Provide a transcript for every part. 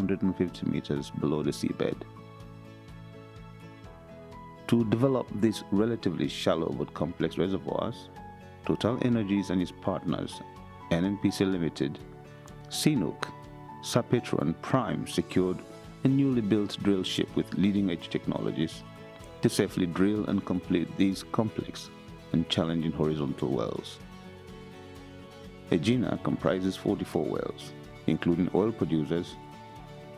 750 meters below the seabed. To develop these relatively shallow but complex reservoirs, TotalEnergies and its partners, NNPC Limited, CNOOC, Sapetro and Prime secured a newly built drill ship with leading-edge technologies to safely drill and complete these complex and challenging horizontal wells. Egina comprises 44 wells, including oil producers,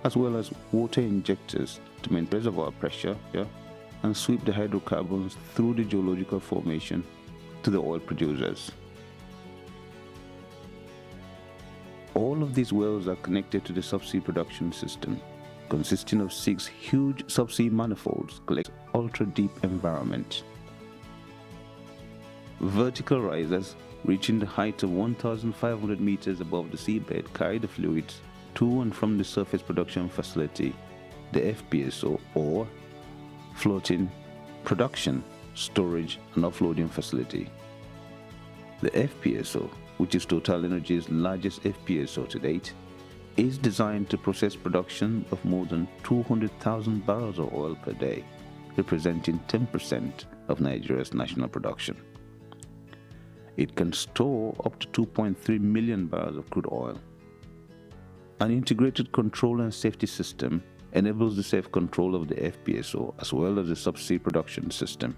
as well as water injectors to maintain reservoir pressure and sweep the hydrocarbons through the geological formation to the oil producers. All of these wells are connected to the subsea production system, consisting of 6 huge subsea manifolds collecting ultra-deep environment. Vertical risers reaching the height of 1,500 meters above the seabed carry the fluids to and from the surface production facility, the FPSO, or floating production, storage and offloading facility. The FPSO, which is TotalEnergies' largest FPSO to date, is designed to process production of more than 200,000 barrels of oil per day, representing 10% of Nigeria's national production. It can store up to 2.3 million barrels of crude oil. An integrated control and safety system enables the safe control of the FPSO as well as the subsea production system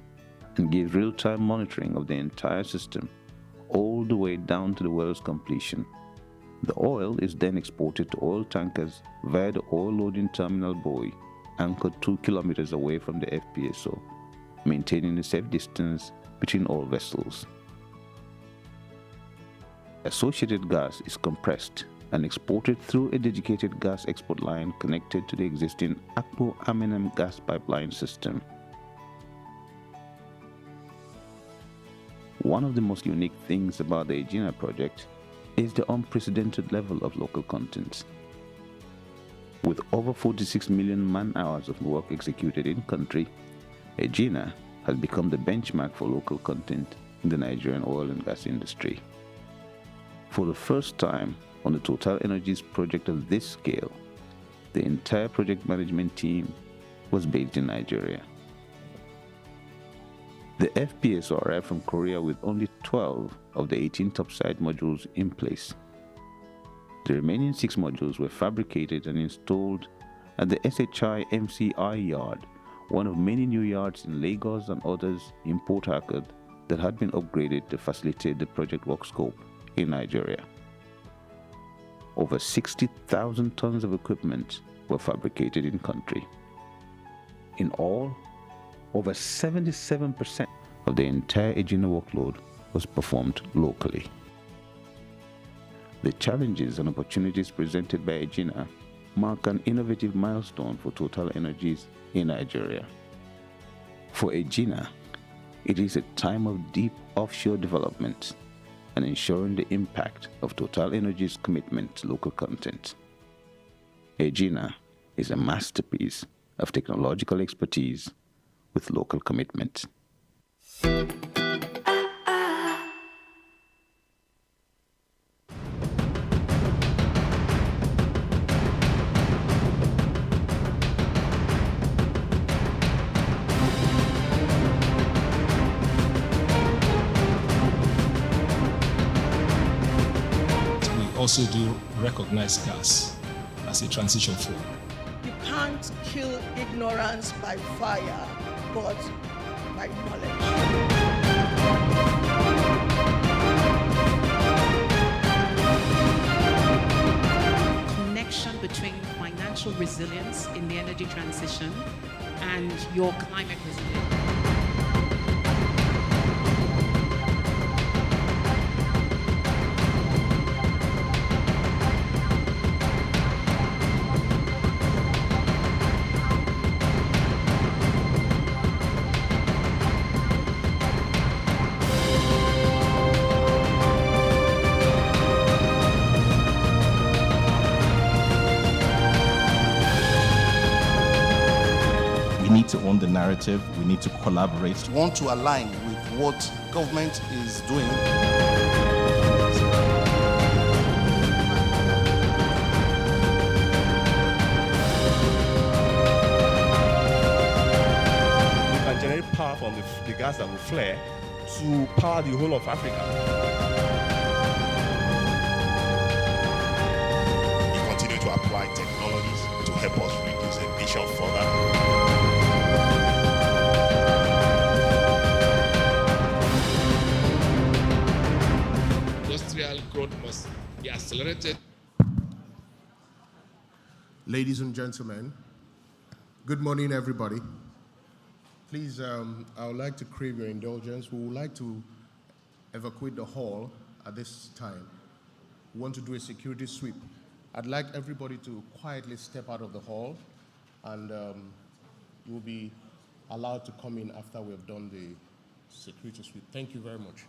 and gives real-time monitoring of the entire system all the way down to the well's completion. The oil is then exported to oil tankers via the oil loading terminal buoy anchored 2 kilometers away from the FPSO, maintaining a safe distance between all vessels. Associated gas is compressed and exported through a dedicated gas export line connected to the existing Akpo Aminem gas pipeline system. One of the most unique things about the Egina project is the unprecedented level of local content. With over 46 million man-hours of work executed in country, Egina has become the benchmark for local content in the Nigerian oil and gas industry. For the first time on the TotalEnergies project of this scale, the entire project management team was based in Nigeria. The FPSO arrived from Korea with only 12 of the 18 topside modules in place. The remaining 6 modules were fabricated and installed at the SHI MCI yard, one of many new yards in Lagos and others in Port Harcourt that had been upgraded to facilitate the project work scope in Nigeria. Over 60,000 tons of equipment were fabricated in country. In all, over 77% of the entire Egina workload was performed locally. The challenges and opportunities presented by Egina mark an innovative milestone for TotalEnergies in Nigeria. For Egina, it is a time of deep offshore development and ensuring the impact of TotalEnergies' commitment to local content. Egina is a masterpiece of technological expertise with local commitment. Also do recognize gas as a transition fuel. You can't kill ignorance by fire, but by knowledge. Connection between financial resilience in the energy transition and your climate resilience. We need to own the narrative. We need to collaborate. We want to align with what government is doing. on the gas that will flare to power the whole of Africa. We continue to apply technologies to help us reduce emission further. Industrial growth must be accelerated. Ladies and gentlemen, good morning, everybody. Please, I would like to crave your indulgence. We would like to evacuate the hall at this time. We want to do a security sweep. I'd like everybody to quietly step out of the hall, and you'll be allowed to come in after we have done the security sweep. Thank you very much.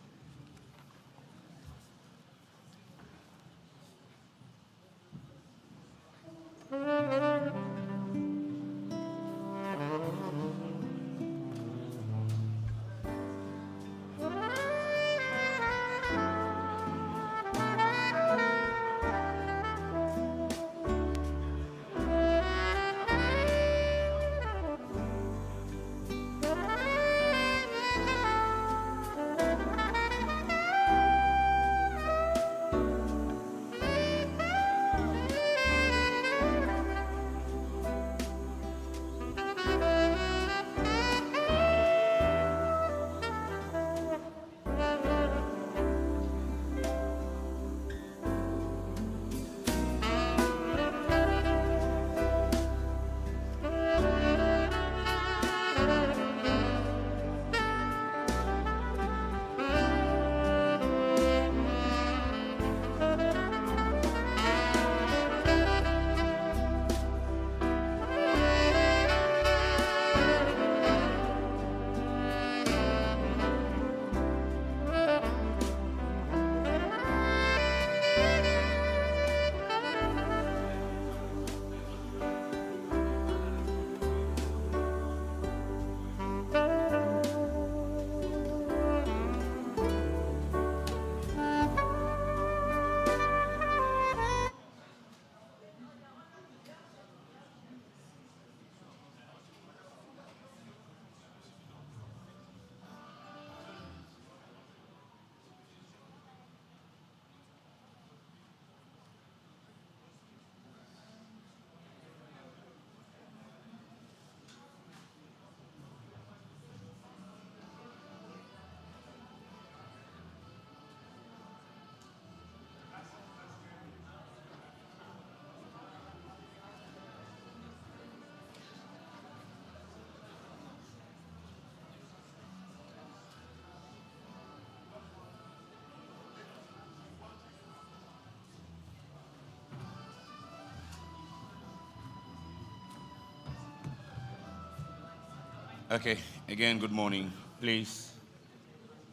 Okay, again, good morning. Please,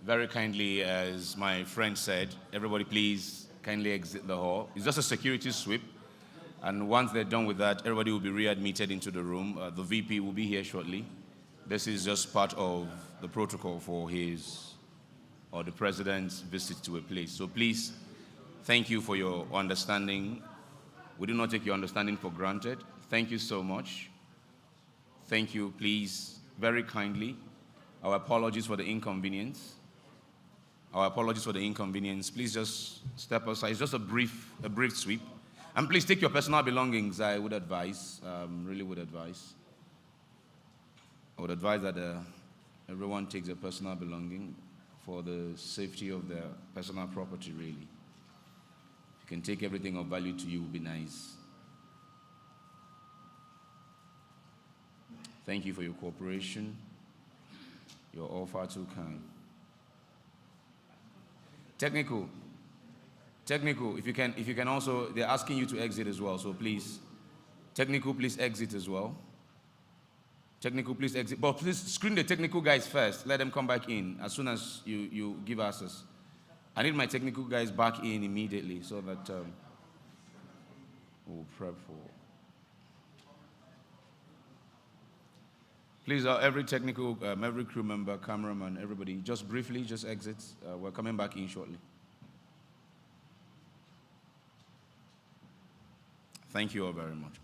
very kindly, as my friend said, everybody please kindly exit the hall. It's just a security sweep. And once they're done with that, everybody will be readmitted into the room. The VP will be here shortly. This is just part of the protocol for his or the president's visit to a place. So please, thank you for your understanding. We do not take your understanding for granted. Thank you so much. Thank you, please, very kindly. Our apologies for the inconvenience. Our apologies for the inconvenience. Please just step aside. It's just a brief sweep. And please take your personal belongings, I would advise, really would advise. I would advise that everyone takes their personal belonging for the safety of their personal property, really. If you can take everything of value to you, it would be nice. Thank you for your cooperation. You're all far too kind. Technical, if you can also, they're asking you to exit as well, so please. Technical, please exit as well. Technical, please exit. But please screen the technical guys first. Let them come back in as soon as you give access. I need my technical guys back in immediately so that we'll prep for. Please, every technical, every crew member, cameraman, everybody, just briefly, just exit. We're coming back in shortly. Thank you all very much.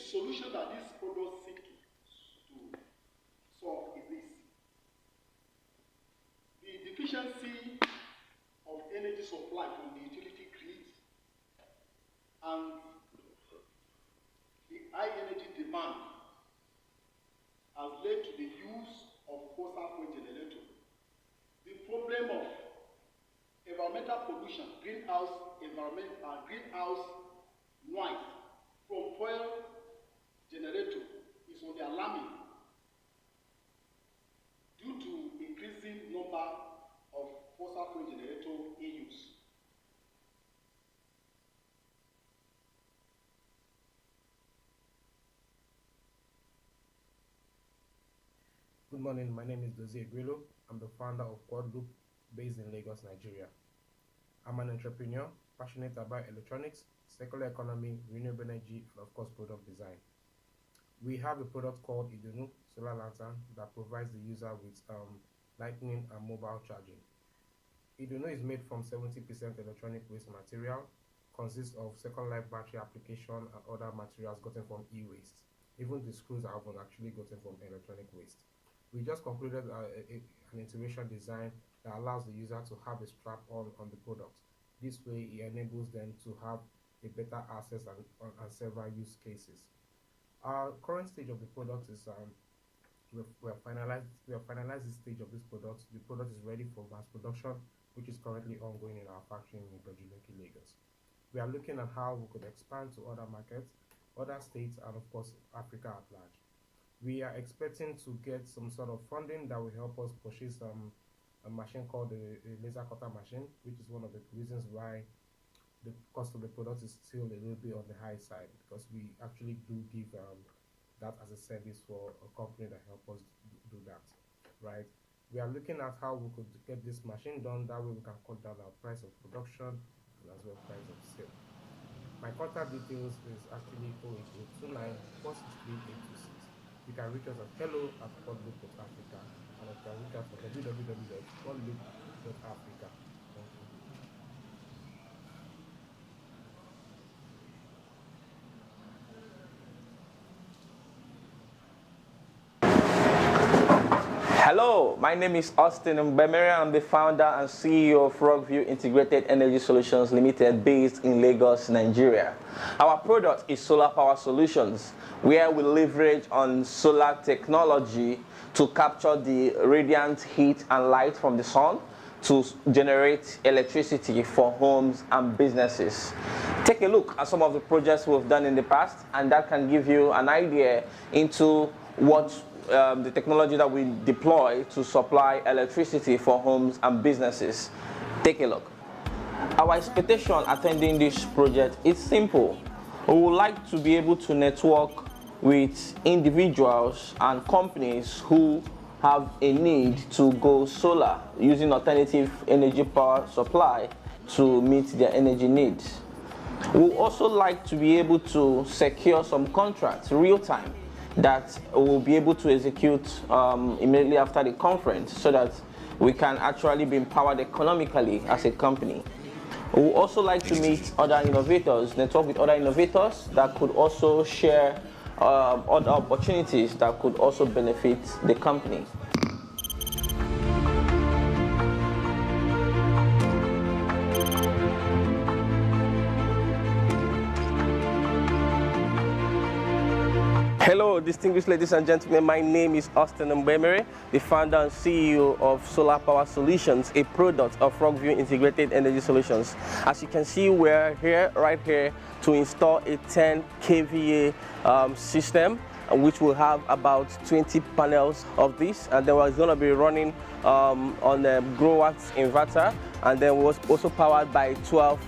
solution that this product seeks to solve is this. The deficiency of energy supply from the utility grid and the high energy demand has led to the use of fossil fuel generator. The problem of environmental pollution, greenhouse noise from fuel generator is on the alarming due to increasing number of fossil fuel generator in use. Good morning, my name is Dozie Egwelo. I'm the founder of Quad Group based in Lagos, Nigeria. I'm an entrepreneur, passionate about electronics, circular economy, renewable energy, and of course product design. We have a product called Idunu Solar Lantern that provides the user with lightning and mobile charging. Idunu is made from 70% electronic waste material, consists of second life battery application and other materials gotten from e-waste. Even the screws are actually gotten from electronic waste. We just concluded an integration design that allows the user to have a strap on the product. This way, it enables them to have a better access and several use cases. Our current stage of the product is we have finalized the stage of this product. The product is ready for mass production, which is currently ongoing in our factory in Ibeju-Lekki, Lagos. We are looking at how we could expand to other markets, other states, and of course Africa at large. We are expecting to get some sort of funding that will help us purchase a machine called a laser cutter machine, which is one of the reasons why the cost of the product is still a little bit on the high side, because we actually do give that as a service for a company that help us do that, right? We are looking at how we could get this machine done. That way we can cut down our price of production and as well price of sale. My contact details is actually 08029 463 826. You can reach us at hello@quadloop.africa, and you can reach us at www.quadloop.africa. Thank you. Hello, my name is Austin Mbemere. I'm the founder and CEO of Rockview Integrated Energy Solutions Limited based in Lagos, Nigeria. Our product is solar power solutions, where we leverage on solar technology to capture the radiant heat and light from the sun to generate electricity for homes and businesses. Take a look at some of the projects we've done in the past, and that can give you an idea into what the technology that we deploy to supply electricity for homes and businesses. Take a look. Our expectation attending this project is simple. We would like to be able to network with individuals and companies who have a need to go solar using alternative energy power supply to meet their energy needs. We would also like to be able to secure some contracts real time that we'll be able to execute immediately after the conference, so that we can actually be empowered economically as a company. We would also like to meet other innovators, network with other innovators that could also share other opportunities that could also benefit the company. Hello, distinguished ladies and gentlemen. My name is Austin Mbemere, the founder and CEO of Solar Power Solutions, a product of Rockview Integrated Energy Solutions. As you can see, we're here, right here, to install a 10 kVA system, which will have about 20 panels of this, and then it's going to be running on a grow-watt inverter, and then was also powered by 12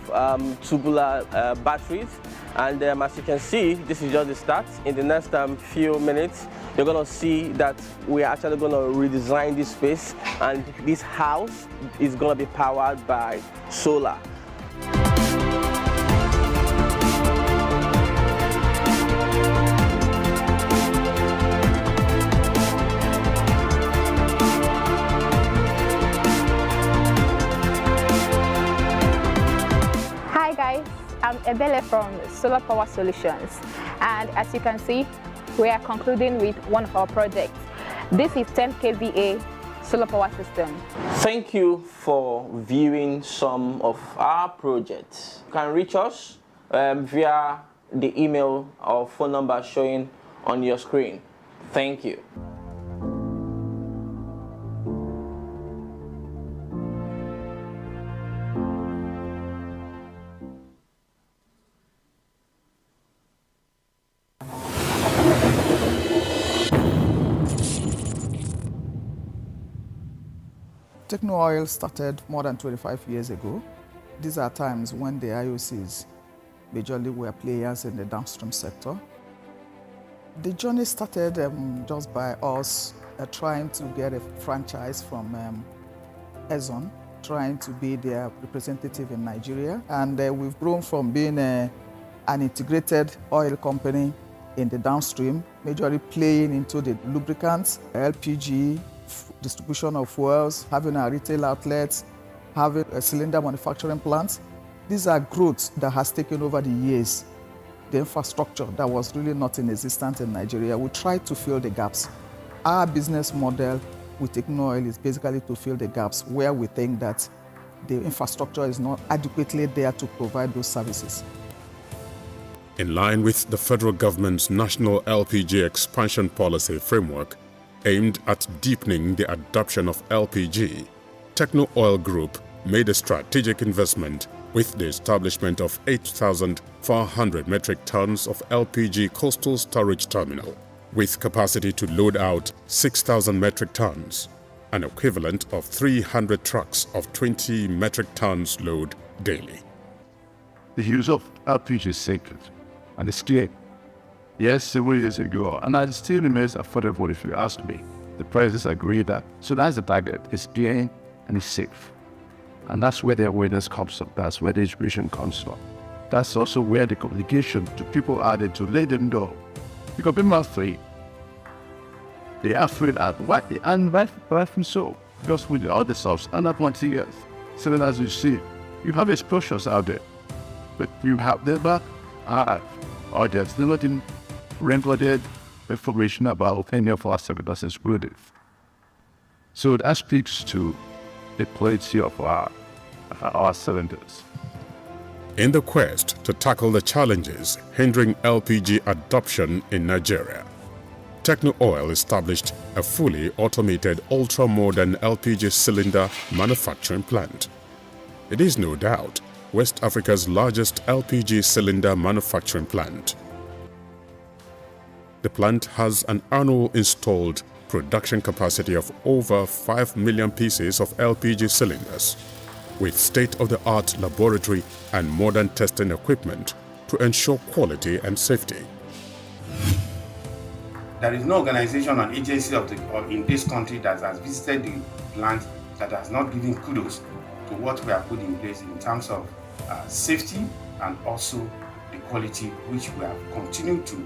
tubular batteries. And as you can see, this is just the start. In the next few minutes, you're going to see that we are actually going to redesign this space, and this house is going to be powered by solar. Hi guys, I'm Ebele from Solar Power Solutions, and as you can see, we are concluding with one of our projects. This is 10 kVA solar power system. Thank you for viewing some of our projects. You can reach us via the email or phone number showing on your screen. Thank you. N.I.E.S started more than 25 years ago. These are times when the IOCs majorly were players in the downstream sector. The journey started just by us trying to get a franchise from Exxon, trying to be their representative in Nigeria. And we've grown from being an integrated oil company in the downstream, majorly playing into the lubricants, LPG, distribution of fuels, having our retail outlets, having a cylinder manufacturing plant. These are growths that has taken over the years. The infrastructure that was really not in existence in Nigeria, we try to fill the gaps. Our business model with N.I.E.S is basically to fill the gaps where we think that the infrastructure is not adequately there to provide those services. In line with the federal government's national LPG expansion policy framework, aimed at deepening the adoption of LPG, N.I.E Group made a strategic investment with the establishment of 8,400 metric tons of LPG coastal storage terminal, with capacity to load out 6,000 metric tons, an equivalent of 300 trucks of 20 metric tons load daily. The use of LPG is sacred, and it's clear. Yes, several years ago, and it still remains affordable if you ask me. The prices agree that. So that's the target. It's clear and it's safe. And that's where the awareness comes from. That's where the education comes from. That's also where the communication to people added to let them know. Because people are afraid. They are afraid at what? And rightfully so. Because with the other stuff, and not 20 years. So then as you see, you have exposures out there. But you have them back, or there's nothing recorded information about any of our cylinders included. So that speaks to the quality of our cylinders. In the quest to tackle the challenges hindering LPG adoption in Nigeria, N.I.E established a fully automated ultra-modern LPG cylinder manufacturing plant. It is no doubt West Africa's largest LPG cylinder manufacturing plant. The plant has an annual installed production capacity of over 5 million pieces of LPG cylinders, with state-of-the-art laboratory and modern testing equipment to ensure quality and safety. There is no organization or agency in this country that has visited the plant that has not given kudos to what we have put in place in terms of safety and also the quality which we have continued to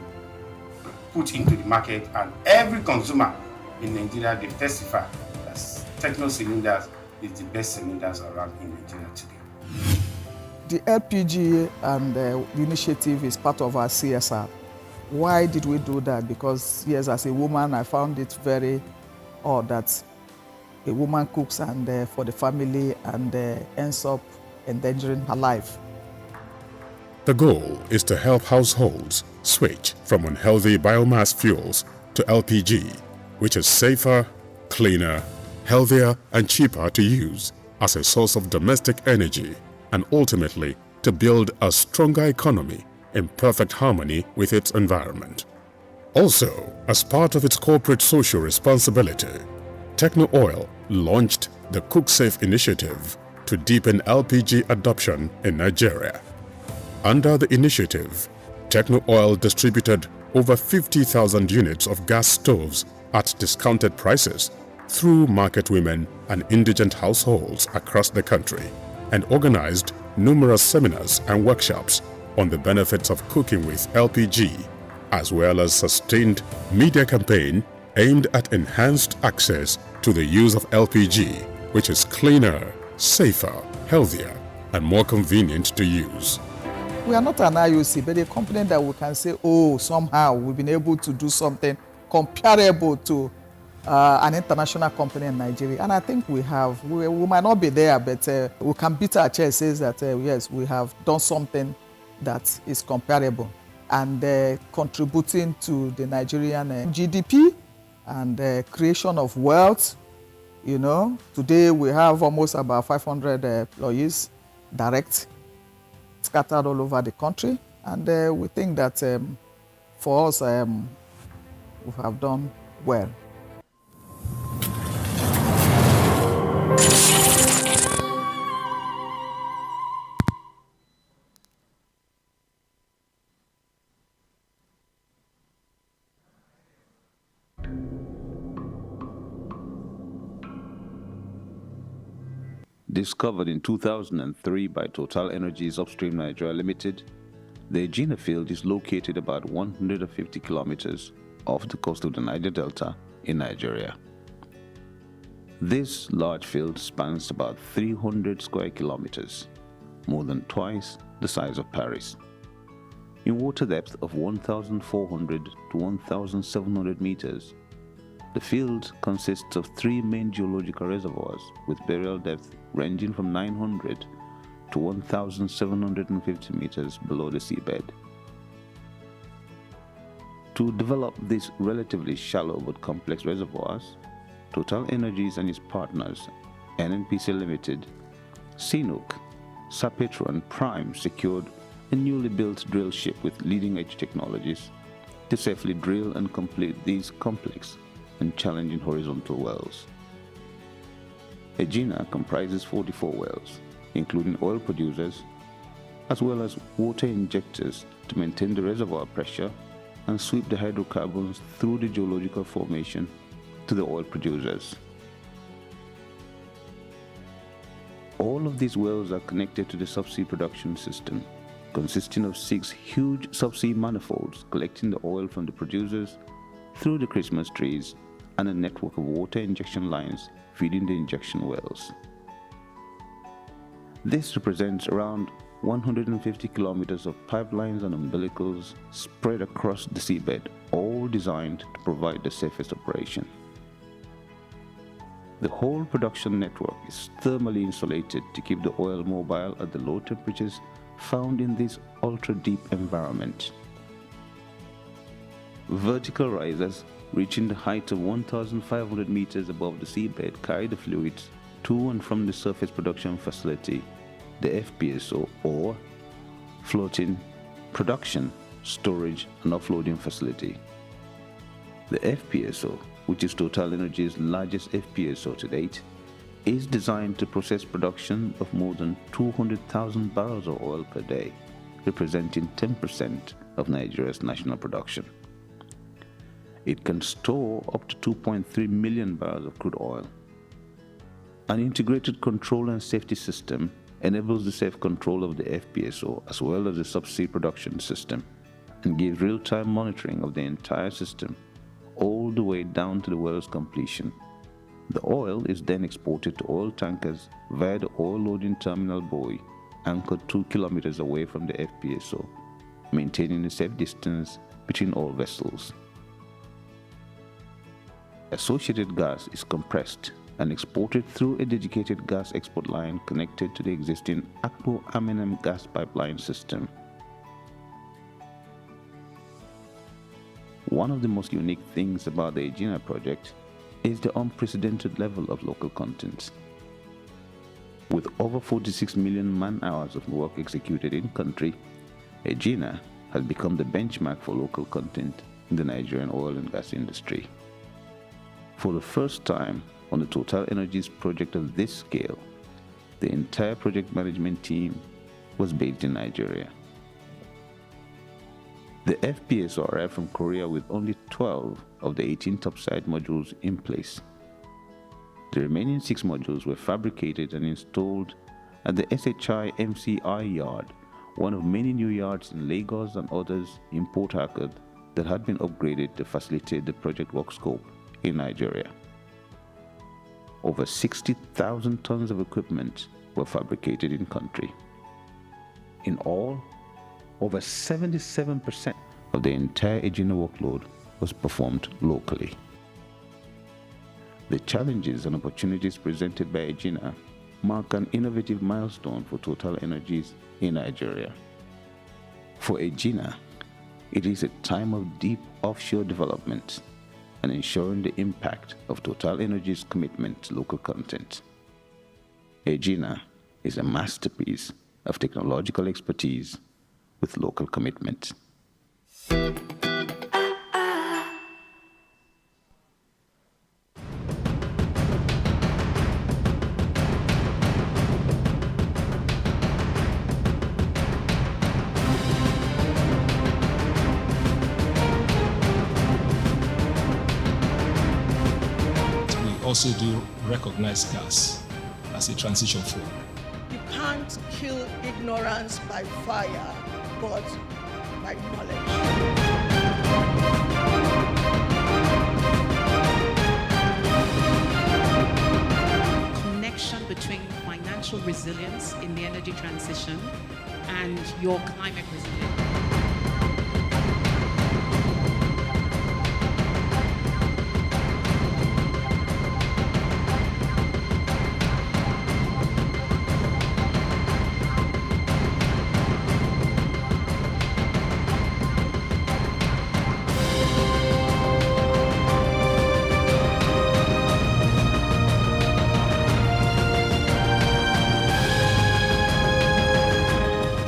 put into the market, and every consumer in Nigeria, they testify that Techno Cylinders is the best cylinders around in Nigeria today. The LPG and the initiative is part of our CSR. Why did we do that? Because yes, as a woman, I found it very odd that a woman cooks and for the family and ends up endangering her life. The goal is to help households switch from unhealthy biomass fuels to LPG, which is safer, cleaner, healthier and cheaper to use as a source of domestic energy, and ultimately to build a stronger economy in perfect harmony with its environment. Also, as part of its corporate social responsibility, N.I.E launched the Cook Safe initiative to deepen LPG adoption in Nigeria. Under the initiative, N.I.E distributed over 50,000 units of gas stoves at discounted prices through market women and indigent households across the country, and organized numerous seminars and workshops on the benefits of cooking with LPG, as well as sustained media campaign aimed at enhanced access to the use of LPG, which is cleaner, safer, healthier, and more convenient to use. We are not an IOC, but a company that we can say, oh, somehow we've been able to do something comparable to an international company in Nigeria. And I think we have. We might not be there, but we can beat our chest, says that, yes, we have done something that is comparable and contributing to the Nigerian GDP and creation of wealth. You know, today we have almost about 500 employees, direct, scattered all over the country. And we think that for us, we have done well. Discovered in 2003 by Total Energies Upstream Nigeria Limited, the Egina field is located about 150 kilometers off the coast of the Niger Delta in Nigeria. This large field spans about 300 square kilometers, more than twice the size of Paris. In water depth of 1,400 to 1,700 meters, the field consists of three main geological reservoirs with burial depth ranging from 900 to 1,750 meters below the seabed. To develop these relatively shallow but complex reservoirs, Total Energies and its partners, NNPC Limited, CNOOC, Sapetro and Prime secured a newly built drill ship with leading-edge technologies to safely drill and complete these complex and challenging horizontal wells. Egina comprises 44 wells, including oil producers, as well as water injectors to maintain the reservoir pressure and sweep the hydrocarbons through the geological formation to the oil producers. All of these wells are connected to the subsea production system, consisting of 6 huge subsea manifolds collecting the oil from the producers through the Christmas trees and a network of water injection lines feeding the injection wells. This represents around 150 kilometers of pipelines and umbilicals spread across the seabed, all designed to provide the safest operation. The whole production network is thermally insulated to keep the oil mobile at the low temperatures found in this ultra-deep environment. Vertical risers reaching the height of 1,500 meters above the seabed carry the fluids to and from the surface production facility, the FPSO, or floating production, storage and offloading facility. The FPSO, which is Total Energies' largest FPSO to date, is designed to process production of more than 200,000 barrels of oil per day, representing 10% of Nigeria's national production. It can store up to 2.3 million barrels of crude oil. An integrated control and safety system enables the safe control of the FPSO as well as the subsea production system and gives real-time monitoring of the entire system all the way down to the well's completion. The oil is then exported to oil tankers via the oil loading terminal buoy anchored 2 kilometers away from the FPSO, maintaining a safe distance between all vessels. Associated gas is compressed and exported through a dedicated gas export line connected to the existing Akpo Aminam gas pipeline system. One of the most unique things about the Egina project is the unprecedented level of local content. With over 46 million man-hours of work executed in country, Egina has become the benchmark for local content in the Nigerian oil and gas industry. For the first time on the Total Energies project of this scale, the entire project management team was based in Nigeria. The FPSO arrived from Korea with only 12 of the 18 topside modules in place. The remaining 6 modules were fabricated and installed at the SHI MCI yard, one of many new yards in Lagos and others in Port Harcourt that had been upgraded to facilitate the project work scope in Nigeria. Over 60,000 tons of equipment were fabricated in country. In all, over 77% of the entire Egina workload was performed locally. The challenges and opportunities presented by Egina mark an innovative milestone for Total Energies in Nigeria. For Egina, it is a time of deep offshore development and ensuring the impact of Total Energies' commitment to local content. Egina is a masterpiece of technological expertise with local commitment. Also do recognize gas as a transition fuel. You can't kill ignorance by fire, but by knowledge. Connection between financial resilience in the energy transition and your climate resilience.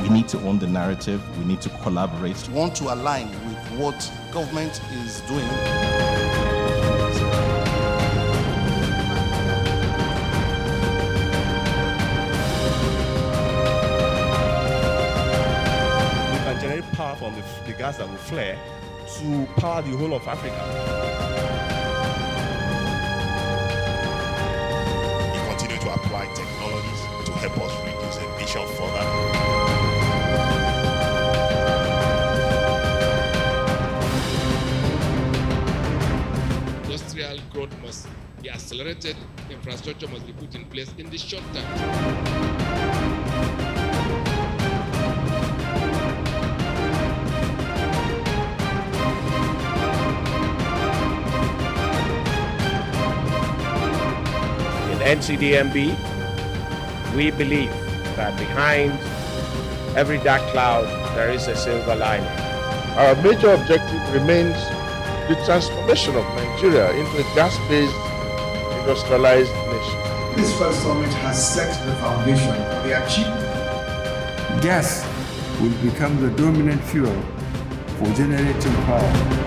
We need to own the narrative. We need to collaborate. We want to align with what government is doing. We can generate power from the gas that will flare to power the whole of Africa. We continue to apply technologies to help us reduce emission further. Industrial growth must be accelerated, infrastructure must be put in place in the short term. In NCDMB, we believe that behind every dark cloud, there is a silver lining. Our major objective remains the transformation of Nigeria into a gas-based, industrialized nation. This first summit has set the foundation for the achievement. Gas will become the dominant fuel for generating power.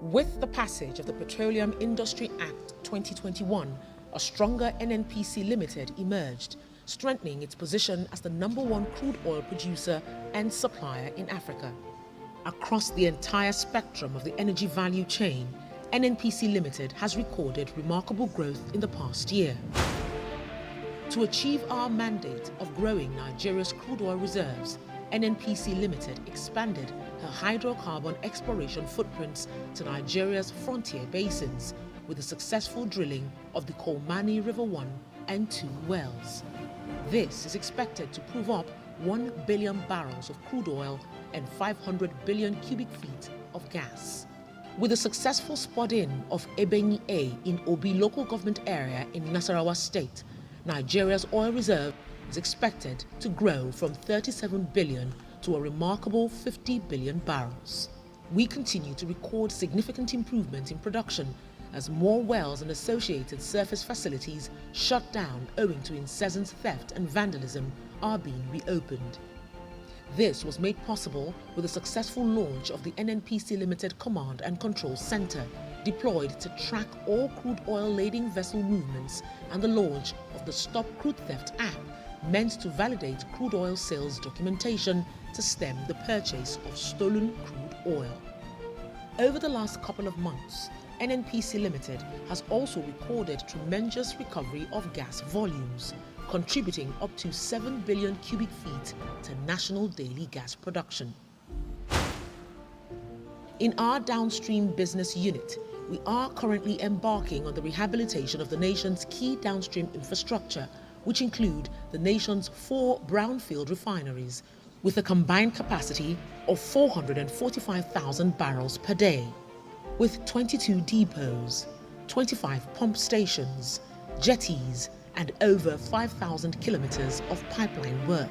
With the passage of the Petroleum Industry Act 2021, a stronger NNPC Limited emerged, strengthening its position as the #1 crude oil producer and supplier in Africa. Across the entire spectrum of the energy value chain, NNPC Limited has recorded remarkable growth in the past year. To achieve our mandate of growing Nigeria's crude oil reserves, NNPC Limited expanded her hydrocarbon exploration footprints to Nigeria's frontier basins with the successful drilling of the Kolmani River 1 and 2 wells. This is expected to prove up 1 billion barrels of crude oil and 500 billion cubic feet of gas. With the successful spud-in of Ebeni A in Obi local government area in Nasarawa State, Nigeria's oil reserve is expected to grow from 37 billion to a remarkable 50 billion barrels. We continue to record significant improvement in production as more wells and associated surface facilities shut down owing to incessant theft and vandalism are being reopened. This was made possible with the successful launch of the NNPC Limited Command and Control Center, deployed to track all crude oil lading vessel movements, and the launch of the Stop Crude Theft app, meant to validate crude oil sales documentation to stem the purchase of stolen crude oil. Over the last couple of months, NNPC Limited has also recorded tremendous recovery of gas volumes, contributing up to 7 billion cubic feet to national daily gas production. In our downstream business unit, we are currently embarking on the rehabilitation of the nation's key downstream infrastructure, which include the nation's 4 brownfield refineries, with a combined capacity of 445,000 barrels per day, with 22 depots, 25 pump stations, jetties, and over 5,000 kilometers of pipeline work.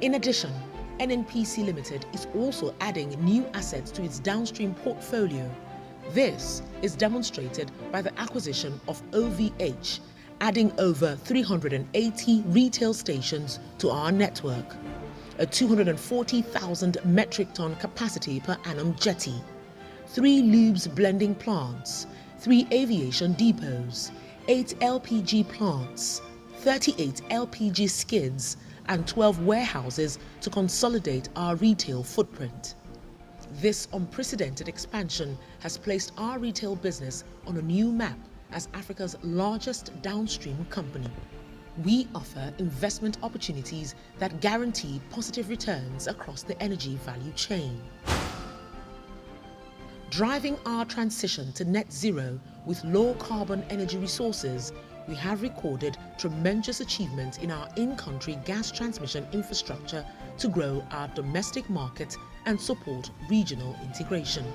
In addition, NNPC Limited is also adding new assets to its downstream portfolio. This is demonstrated by the acquisition of OVH, adding over 380 retail stations to our network, a 240,000 metric ton capacity per annum jetty, 3 lubes blending plants, 3 aviation depots, 8 LPG plants, 38 LPG skids, and 12 warehouses to consolidate our retail footprint. This unprecedented expansion has placed our retail business on a new map as Africa's largest downstream company. We offer investment opportunities that guarantee positive returns across the energy value chain. Driving our transition to net zero with low carbon energy resources, we have recorded tremendous achievements in our in-country gas transmission infrastructure to grow our domestic market and support regional integration.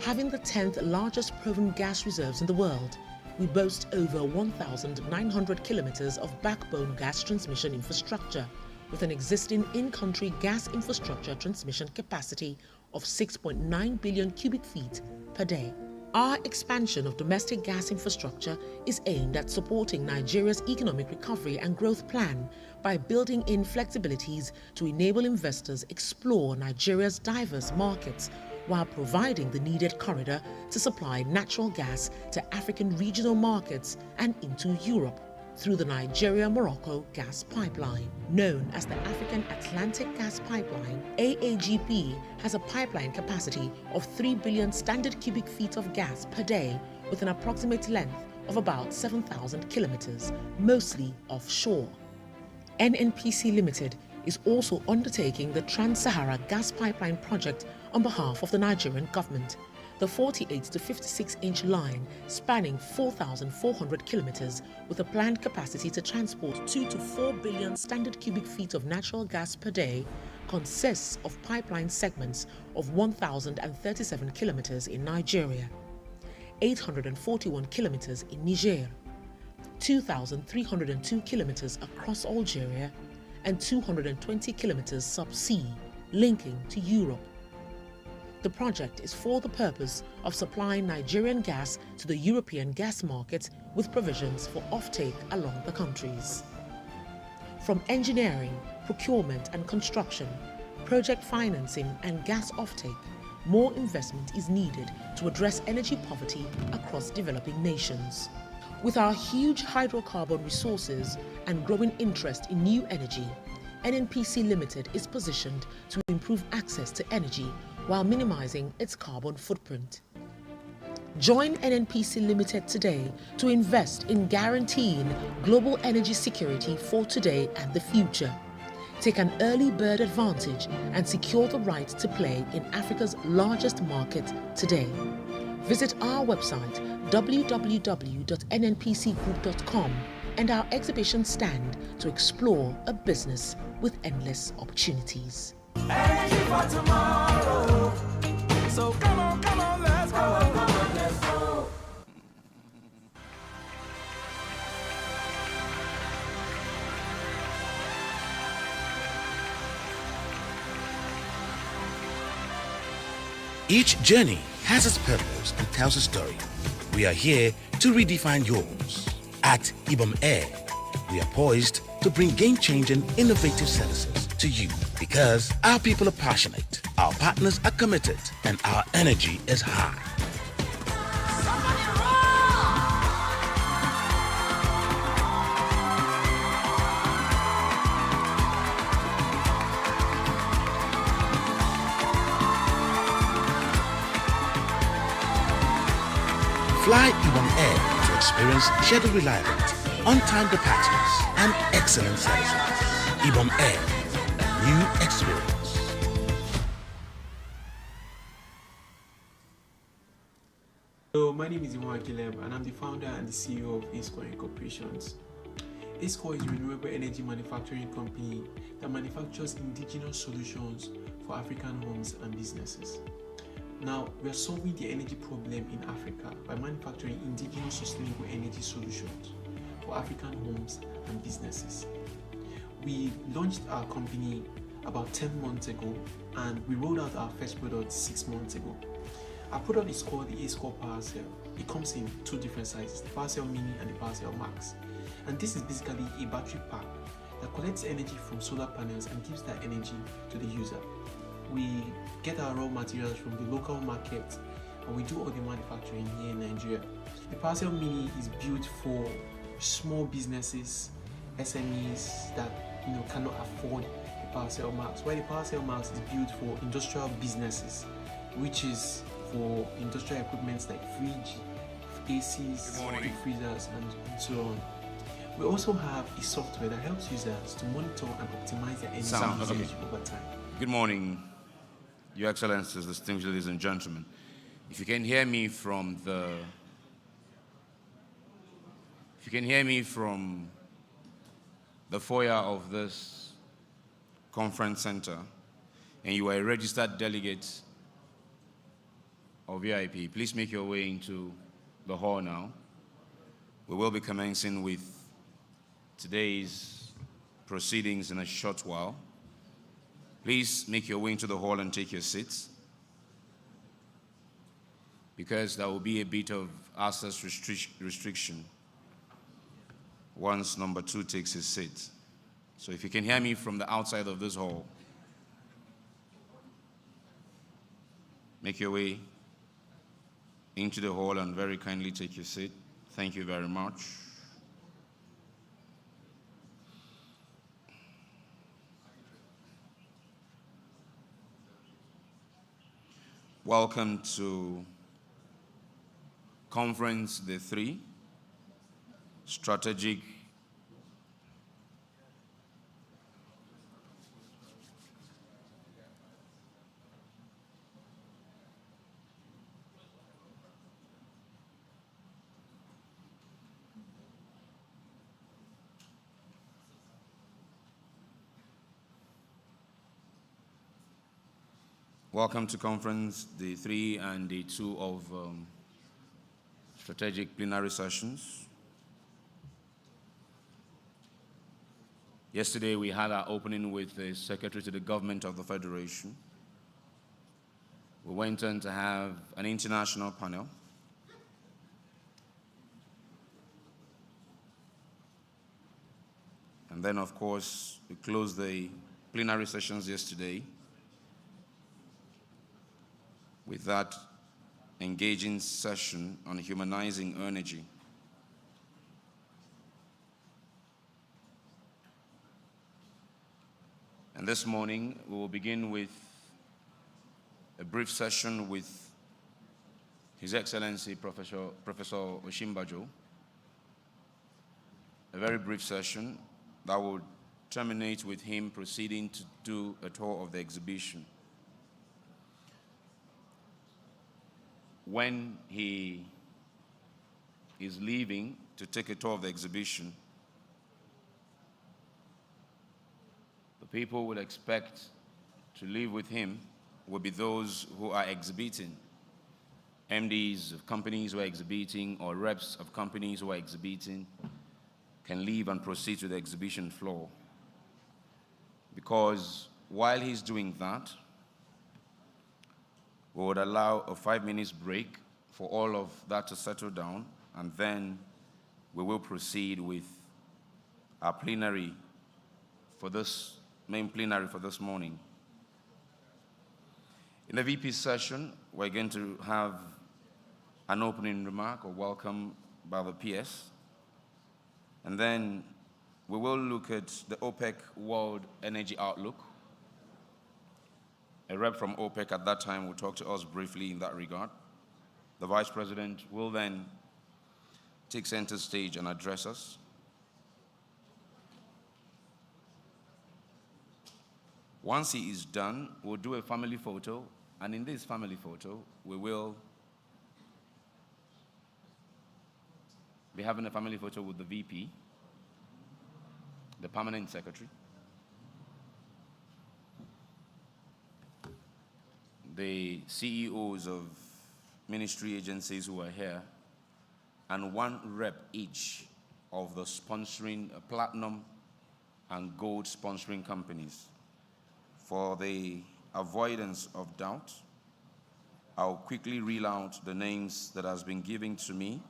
Having the 10th largest proven gas reserves in the world, we boast over 1,900 kilometers of backbone gas transmission infrastructure, with an existing in-country gas infrastructure transmission capacity of 6.9 billion cubic feet per day. Our expansion of domestic gas infrastructure is aimed at supporting Nigeria's economic recovery and growth plan by building in flexibilities to enable investors explore Nigeria's diverse markets, while providing the needed corridor to supply natural gas to African regional markets and into Europe through the Nigeria-Morocco gas pipeline. Known as the African Atlantic Gas Pipeline, AAGP has a pipeline capacity of 3 billion standard cubic feet of gas per day, with an approximate length of about 7,000 kilometers, mostly offshore. NNPC Limited is also undertaking the Trans-Sahara Gas Pipeline project on behalf of the Nigerian government. The 48 to 56-inch line, spanning 4,400 kilometers, with a planned capacity to transport 2 to 4 billion standard cubic feet of natural gas per day, consists of pipeline segments of 1,037 kilometers in Nigeria, 841 kilometers in Niger, 2,302 kilometers across Algeria, and 220 kilometers sub-sea, linking to Europe. The project is for the purpose of supplying Nigerian gas to the European gas market, with provisions for offtake along the countries. From engineering, procurement and construction, project financing and gas offtake, more investment is needed to address energy poverty across developing nations. With our huge hydrocarbon resources and growing interest in new energy, NNPC Limited is positioned to improve access to energy while minimizing its carbon footprint. Join NNPC Limited today to invest in guaranteeing global energy security for today and the future. Take an early bird advantage and secure the right to play in Africa's largest market today. Visit our website www.nnpcgroup.com and our exhibition stand to explore a business with endless opportunities. Energy for tomorrow. So come on, let's go. Let's go. Each journey has its purpose and tells a story. We are here to redefine yours. At Ibom Air, we are poised to bring game-changing, innovative services to you because our people are passionate, our partners are committed, and our energy is high. Fly IBOM Air to experience schedule reliability, on-time departures, and excellent services. IBOM Air, new experience. Hello, my name is Iwan Caleb and I'm the founder and the CEO of N.I.E.S Incorporations. N.I.E.S is a renewable energy manufacturing company that manufactures indigenous solutions for African homes and businesses. Now, we are solving the energy problem in Africa by manufacturing indigenous sustainable energy solutions for African homes and businesses. We launched our company about 10 months ago and we rolled out our first product 6 months ago. Our product is called the N.I.E.S Power Cell. It comes in 2 different sizes, the Power Cell Mini and the Power Cell Max. And this is basically a battery pack that collects energy from solar panels and gives that energy to the user. We get our raw materials from the local market and we do all the manufacturing here in Nigeria. The Power Cell Mini is built for small businesses, SMEs that cannot afford the Power Cell Max, while the Power Cell Max is built for industrial businesses, which is for industrial equipment like fridge, ACs, deep freezers, and so on. We also have a software that helps users to monitor and optimize their energy usage over time. Good morning, Your Excellencies, distinguished ladies and gentlemen. If you can hear me from the foyer of this conference center, and you are a registered delegate or VIP, please make your way into the hall now. We will be commencing with today's proceedings in a short while. Please make your way into the hall and take your seats, because there will be a bit of access restriction once number 2 takes his seat. So if you can hear me from the outside of this hall, make your way into the hall and very kindly take your seat. Thank you very much. Welcome to Conference Day 3, Strategic Welcome to Conference Day 3 and Day 2 of Strategic Plenary Sessions. Yesterday we had our opening with the Secretary to the Government of the Federation. We went on to have an international panel. And then, of course, we closed the plenary sessions yesterday with that engaging session on humanizing energy. And this morning, we will begin with a brief session with His Excellency Professor Oshimbajo. A very brief session that will terminate with him proceeding to do a tour of the exhibition. When he is leaving to take a tour of the exhibition, the people would expect to leave with him will be those who are exhibiting. MDs of companies who are exhibiting or reps of companies who are exhibiting can leave and proceed to the exhibition floor. Because while he's doing that, we would allow a 5-minute break for all of that to settle down, and then we will proceed with our plenary for this, main plenary for this morning. In the VP session, we're going to have an opening remark or welcome by the PS, and then we will look at the OPEC World Energy Outlook. A rep from OPEC at that time will talk to us briefly in that regard. The Vice President will then take center stage and address us. Once he is done, we'll do a family photo, and in this family photo, we will be having a family photo with the VP, the Permanent Secretary, the CEOs of ministry agencies who are here, and one rep each of the sponsoring platinum and gold sponsoring companies. For the avoidance of doubt, I'll quickly reel out the names that has been given to me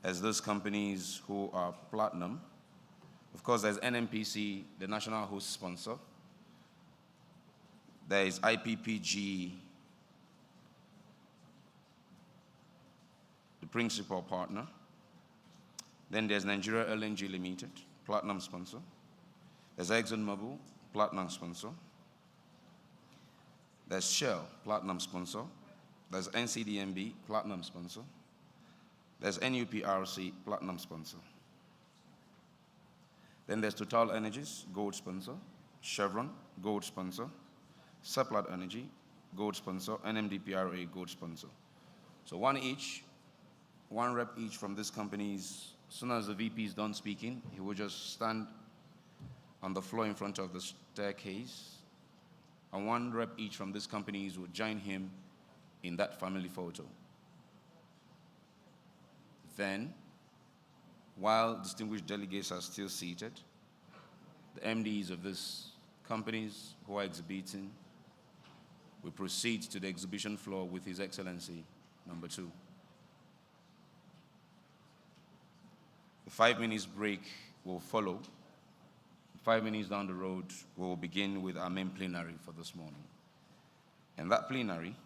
as those companies who are platinum. Of course, there's NNPC, the national host sponsor. There is IPPG, the principal partner. Then there's Nigeria LNG Limited, platinum sponsor. There's ExxonMobil, platinum sponsor. There's Shell, platinum sponsor. There's NCDMB, platinum sponsor. There's NUPRC, platinum sponsor. Then there's Total Energies, gold sponsor. Chevron, gold sponsor. Seplat Energy, gold sponsor. NMDPRA, gold sponsor. So one each, one rep each from these companies. As soon as the VP is done speaking, he will just stand on the floor in front of the staircase, and one rep each from these companies will join him in that family photo. Then, while distinguished delegates are still seated, the MDs of these companies who are exhibiting will proceed to the exhibition floor with His Excellency, number 2. The 5 minutes break will follow. 5 minutes down the road, we will begin with our main plenary for this morning. And that plenary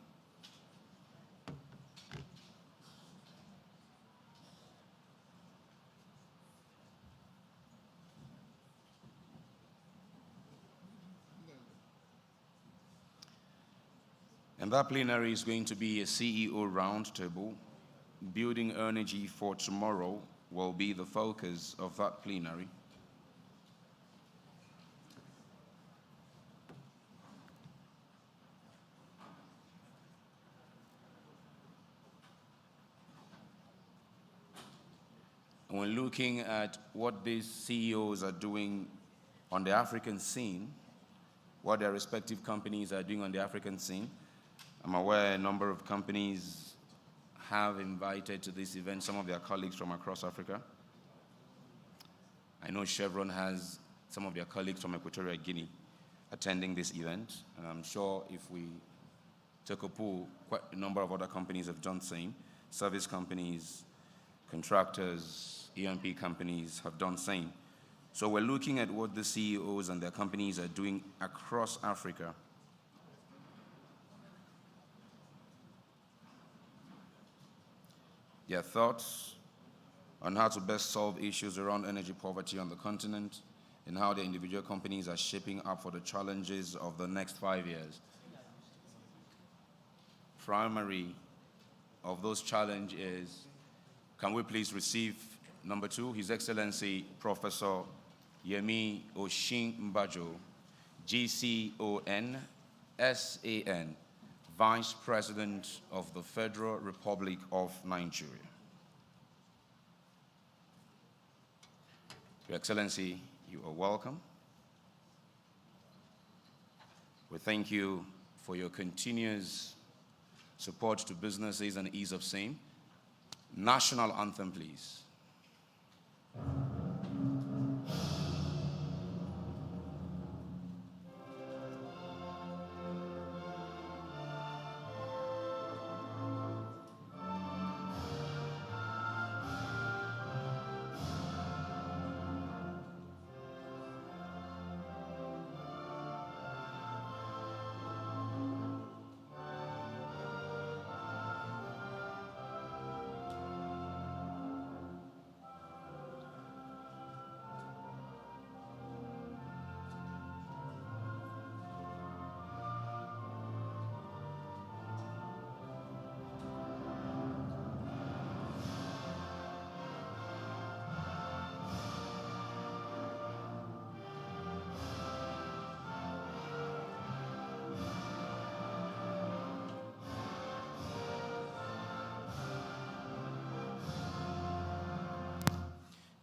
is going to be a CEO roundtable. Building energy for tomorrow will be the focus of that plenary. And when looking at what these CEOs are doing on the African scene, what their respective companies are doing on the African scene, I'm aware a number of companies have invited to this event some of their colleagues from across Africa. I know Chevron has some of their colleagues from Equatorial Guinea attending this event, and I'm sure if we take a poll, quite a number of other companies have done the same. Service companies, contractors, E&P companies have done the same. So we're looking at what the CEOs and their companies are doing across Africa. Their thoughts on how to best solve issues around energy poverty on the continent, and how their individual companies are shaping up for the challenges of the next 5 years. Primary of those challenges, can we please receive number 2, His Excellency Professor Yemi Oshin Mbajo, GCON, SAN, Vice President of the Federal Republic of Nigeria. Your Excellency, you are welcome. We thank you for your continuous support to businesses and ease of same. National anthem, please.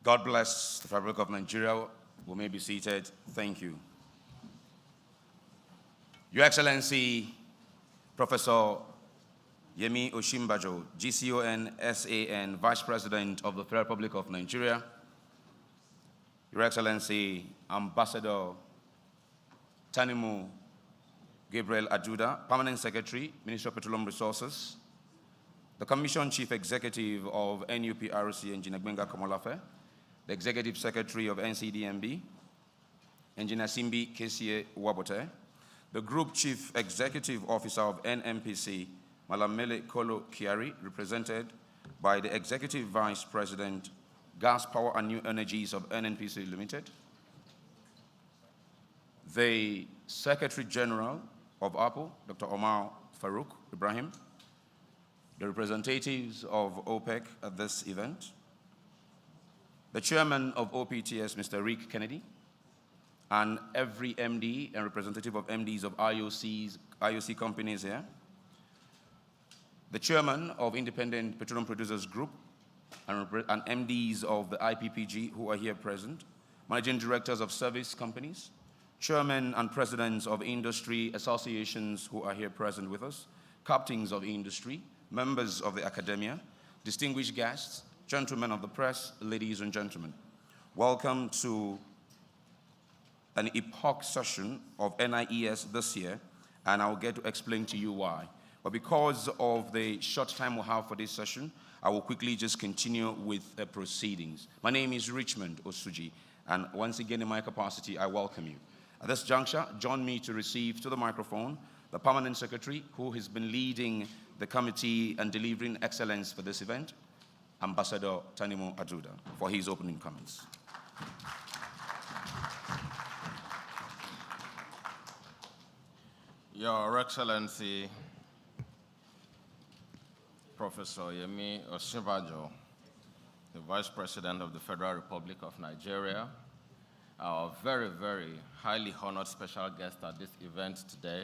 God bless the Republic of Nigeria. We may be seated. Thank you. Your Excellency, Professor Yemi Osinbajo, GCON, SAN, Vice President of the Federal Republic of Nigeria. Your Excellency, Ambassador Tanimu Gabriel Ajuda, Permanent Secretary, Ministry of Petroleum Resources. The Commission Chief Executive of NUPRC, Engineer Gbenga Komolafe. The Executive Secretary of NCDMB, Engineer Simbi Kesie Wabote. The Group Chief Executive Officer of NMPC, Malamele Kolo Kiari, represented by the Executive Vice President, Gas, Power and New Energies of NNPC Limited. The Secretary General of APO, Dr. Omar Farouk Ibrahim. The representatives of OPEC at this event. The Chairman of OPTS, Mr. Rick Kennedy, and every MD and representative of MDs of IOC companies here. The Chairman of Independent Petroleum Producers Group and MDs of the IPPG who are here present. Managing Directors of Service Companies. Chairmen and Presidents of Industry Associations who are here present with us. Captains of Industry. Members of the Academia. Distinguished guests. Gentlemen of the press, ladies and gentlemen. Welcome to an epoch session of NIES this year, and I'll get to explain to you why. But because of the short time we have for this session, I will quickly just continue with the proceedings. My name is Richmond Osuji, and once again in my capacity, I welcome you. At this juncture, join me to receive to the microphone the Permanent Secretary who has been leading the committee and delivering excellence for this event, Ambassador Tanimu Ajuda, for his opening comments. Your Excellency, Professor Yemi Osinbajo, the Vice President of the Federal Republic of Nigeria, our very, very highly honored special guest at this event today,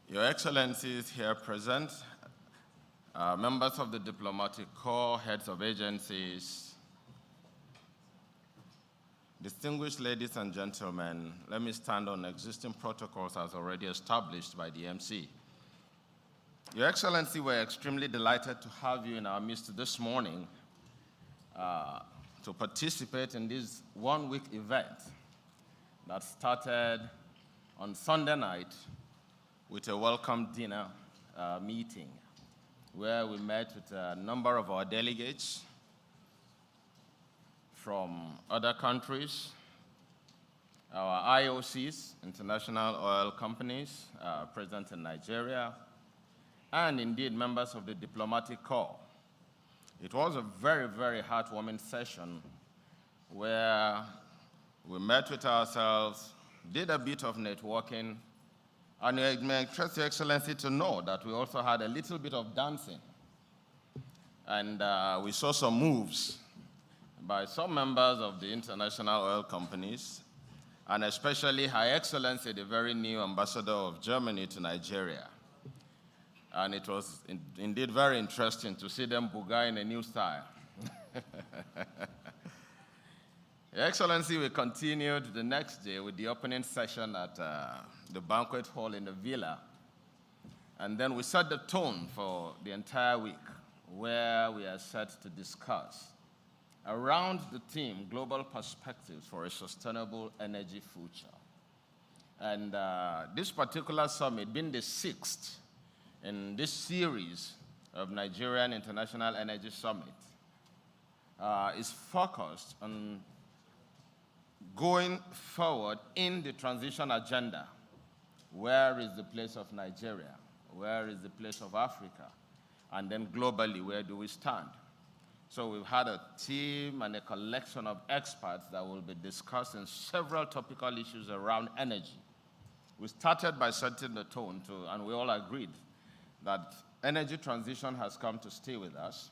Your Excellencies here present, members of the Diplomatic Corps, heads of agencies, distinguished ladies and gentlemen, let me stand on existing protocols as already established by the MC. Your Excellency, we're extremely delighted to have you in our midst this morning to participate in this one-week event that started on Sunday night with a welcome dinner meeting where we met with a number of our delegates from other countries, our IOCs, international oil companies present in Nigeria, and indeed members of the Diplomatic Corps. It was a very, very heartwarming session where we met with ourselves, did a bit of networking, and it may interest Your Excellency to know that we also had a little bit of dancing. And we saw some moves by some members of the international oil companies, and especially Her Excellency, the very new ambassador of Germany to Nigeria. And it was indeed very interesting to see them booga in a new style. Your Excellency, we continued the next day with the opening session at the banquet hall in the villa. And then we set the tone for the entire week, where we are set to discuss around the theme, Global Perspectives for a Sustainable Energy Future. And this particular summit, being the 6th in this series of Nigerian International Energy Summit, is focused on going forward in the transition agenda. Where is the place of Nigeria? Where is the place of Africa? And then globally, where do we stand? So we've had a team and a collection of experts that will be discussing several topical issues around energy. We started by setting the tone and we all agreed that energy transition has come to stay with us.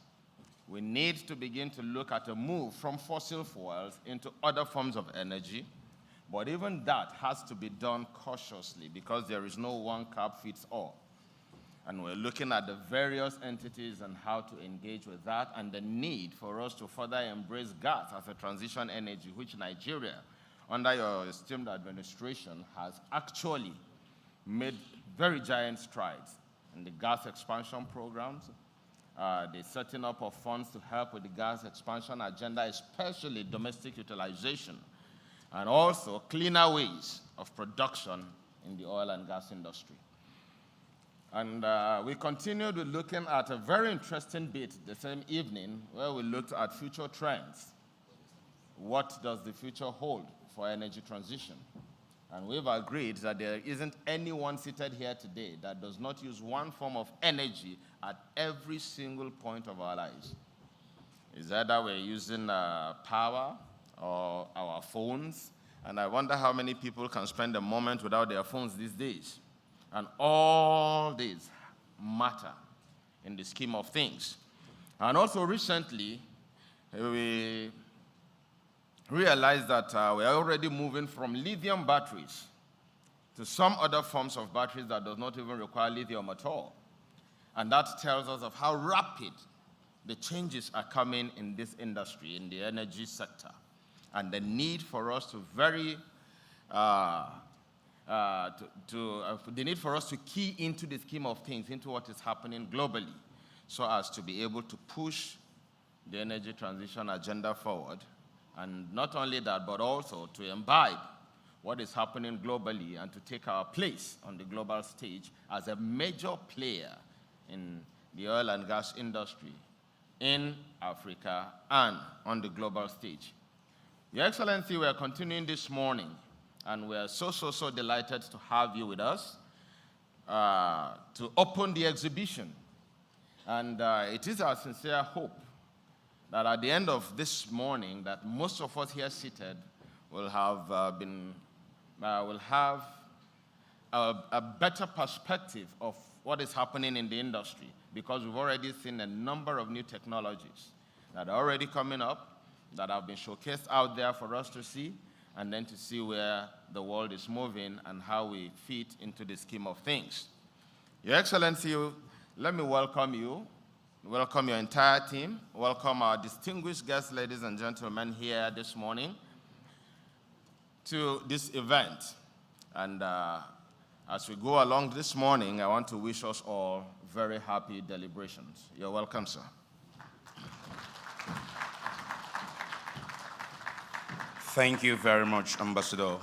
We need to begin to look at a move from fossil fuels into other forms of energy. But even that has to be done cautiously because there is no one cap fits all. And we're looking at the various entities and how to engage with that, and the need for us to further embrace gas as a transition energy, which Nigeria, under your esteemed administration, has actually made very giant strides in the gas expansion programs, the setting up of funds to help with the gas expansion agenda, especially domestic utilization, and also cleaner ways of production in the oil and gas industry. And we continued with looking at a very interesting bit the same evening where we looked at future trends. What does the future hold for energy transition? And we've agreed that there isn't anyone seated here today that does not use one form of energy at every single point of our lives. It's either we're using power or our phones, and I wonder how many people can spend a moment without their phones these days. And all these matter in the scheme of things. And also recently, we realized that we're already moving from lithium batteries to some other forms of batteries that does not even require lithium at all. And that tells us of how rapid the changes are coming in this industry, in the energy sector, and the need for us to the need for us to key into the scheme of things, into what is happening globally, so as to be able to push the energy transition agenda forward. And not only that, but also to imbibe what is happening globally and to take our place on the global stage as a major player in the oil and gas industry in Africa and on the global stage. Your Excellency, we are continuing this morning, and we are so delighted to have you with us to open the exhibition. And it is our sincere hope that at the end of this morning, that most of us here seated will have a better perspective of what is happening in the industry, because we've already seen a number of new technologies that are already coming up, that have been showcased out there for us to see, and then to see where the world is moving and how we fit into the scheme of things. Your Excellency, let me welcome you, welcome your entire team, welcome our distinguished guests, ladies and gentlemen, here this morning to this event. And as we go along this morning, I want to wish us all very happy deliberations. You're welcome, sir. Thank you very much, Ambassador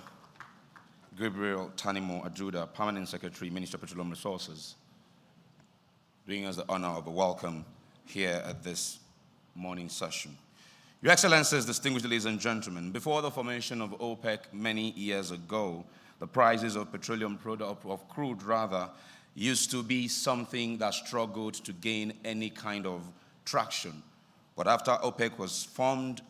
Gabriel Tanimo Ajuda, Permanent Secretary, Minister of Petroleum Resources, doing us the honor of a welcome here at this morning session. Your Excellencies, distinguished ladies and gentlemen, before the formation of OPEC many years ago, the prices of petroleum product, of crude rather, used to be something that struggled to gain any kind of traction. But after OPEC was formed,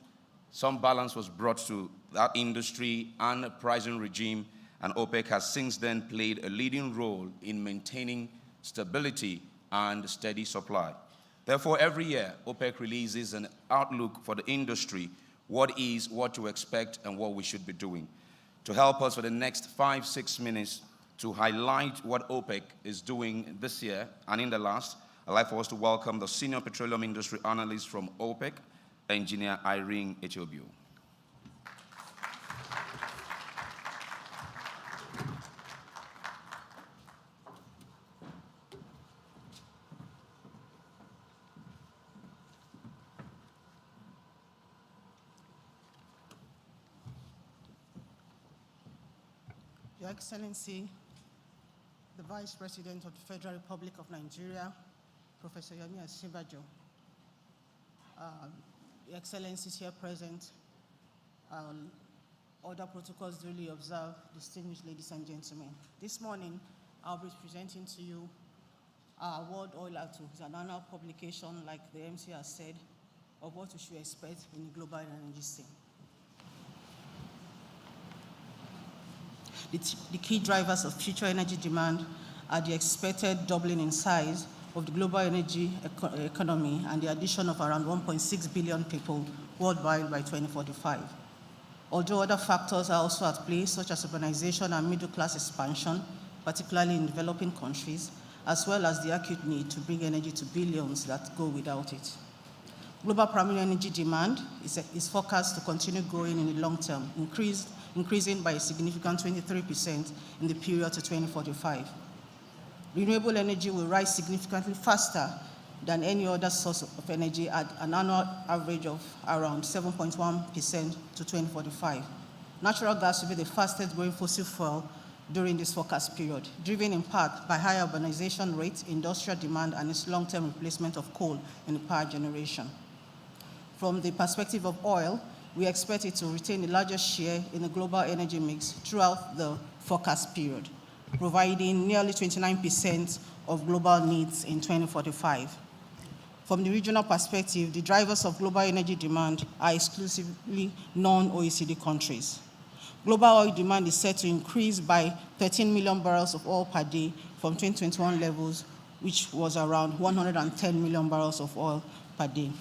some balance was brought to that industry and pricing regime, and OPEC has since then played a leading role in maintaining stability and steady supply. Therefore, every year, OPEC releases an outlook for the industry, what to expect, and what we should be doing. To help us for the next 5-6 minutes to highlight what OPEC is doing this year and in the last, I'd like for us to welcome the Senior Petroleum Industry Analyst from OPEC, Engineer Irene Etiobio. Your Excellency, the Vice President of the Federal Republic of Nigeria, Professor N.I.E.S. Your Excellencies here present, other protocols duly observed, distinguished ladies and gentlemen. This morning, I'll be presenting to you our World Oil Outlook. It's an annual publication, like the MC has said, of what we should expect in the global energy scene. The key drivers of future energy demand are the expected doubling in size of the global energy economy and the addition of around 1.6 billion people worldwide by 2045. Although other factors are also at play, such as urbanization and middle-class expansion, particularly in developing countries, as well as the acute need to bring energy to billions that go without it. Global primary energy demand is forecast to continue growing in the long term, increasing by a significant 23% in the period to 2045. Renewable energy will rise significantly faster than any other source of energy at an annual average of around 7.1% to 2045. Natural gas will be the fastest growing fossil fuel during this forecast period, driven in part by high urbanization rates, industrial demand, and its long-term replacement of coal in the power generation. From the perspective of oil, we expect it to retain the largest share in the global energy mix throughout the forecast period, providing nearly 29% of global needs in 2045. From the regional perspective, the drivers of global energy demand are exclusively non-OECD countries. Global oil demand is set to increase by 13 million barrels of oil per day from 2021 levels, which was around 110 million barrels of oil per day.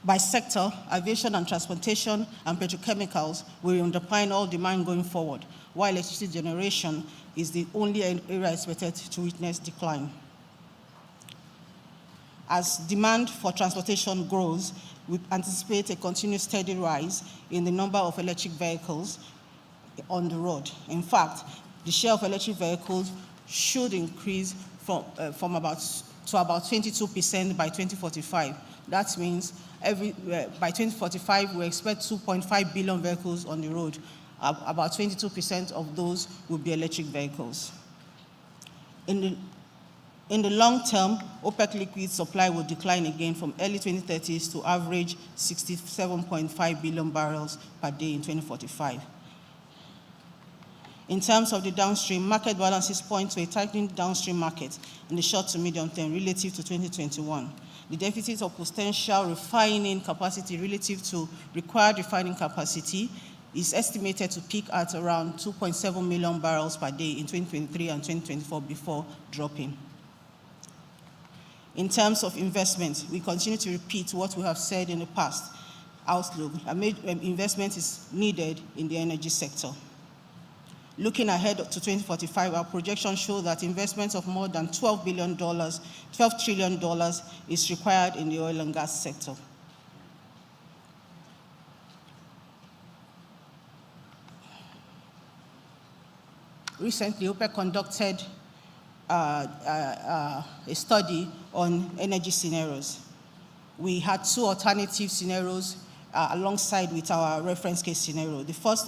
By sector, aviation and transportation and petrochemicals will underpin all demand going forward, while electricity generation is the only area expected to witness decline. As demand for transportation grows, we anticipate a continued steady rise in the number of electric vehicles on the road. In fact, the share of electric vehicles should increase from about 22% by 2045. That means by 2045, we expect 2.5 billion vehicles on the road. About 22% of those will be electric vehicles. In the long term, OPEC liquid supply will decline again from early 2030s to average 67.5 billion barrels per day in 2045. In terms of the downstream, market balances point to a tightening downstream market in the short to medium term relative to 2021. The deficit of potential refining capacity relative to required refining capacity is estimated to peak at around 2.7 million barrels per day in 2023 and 2024 before dropping. In terms of investment, we continue to repeat what we have said in the past. Outlook, investment is needed in the energy sector. Looking ahead to 2045, our projections show that investment of more than $12 trillion is required in the oil and gas sector. Recently, OPEC conducted a study on energy scenarios. We had two alternative scenarios alongside with our reference case scenario. The first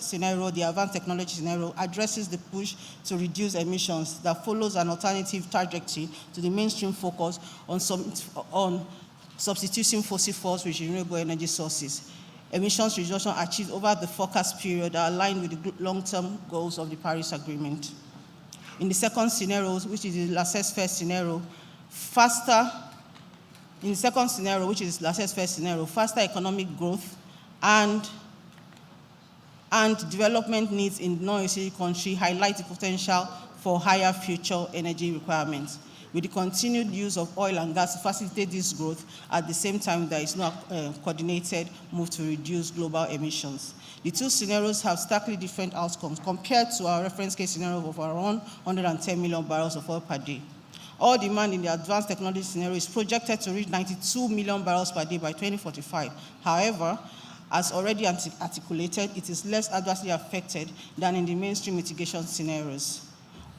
scenario, the advanced technology scenario, addresses the push to reduce emissions that follows an alternative trajectory to the mainstream focus on substituting fossil fuels with renewable energy sources. Emissions reduction achieved over the forecast period are aligned with the long-term goals of the Paris Agreement. In the second scenario, which is the laissez-faire scenario, faster economic growth and development needs in non-OECD countries highlight the potential for higher future energy requirements. With the continued use of oil and gas to facilitate this growth, at the same time there is no coordinated move to reduce global emissions. The two scenarios have starkly different outcomes compared to our reference case scenario of around 110 million barrels of oil per day. Oil demand in the advanced technology scenario is projected to reach 92 million barrels per day by 2045. However, as already articulated, it is less adversely affected than in the mainstream mitigation scenarios,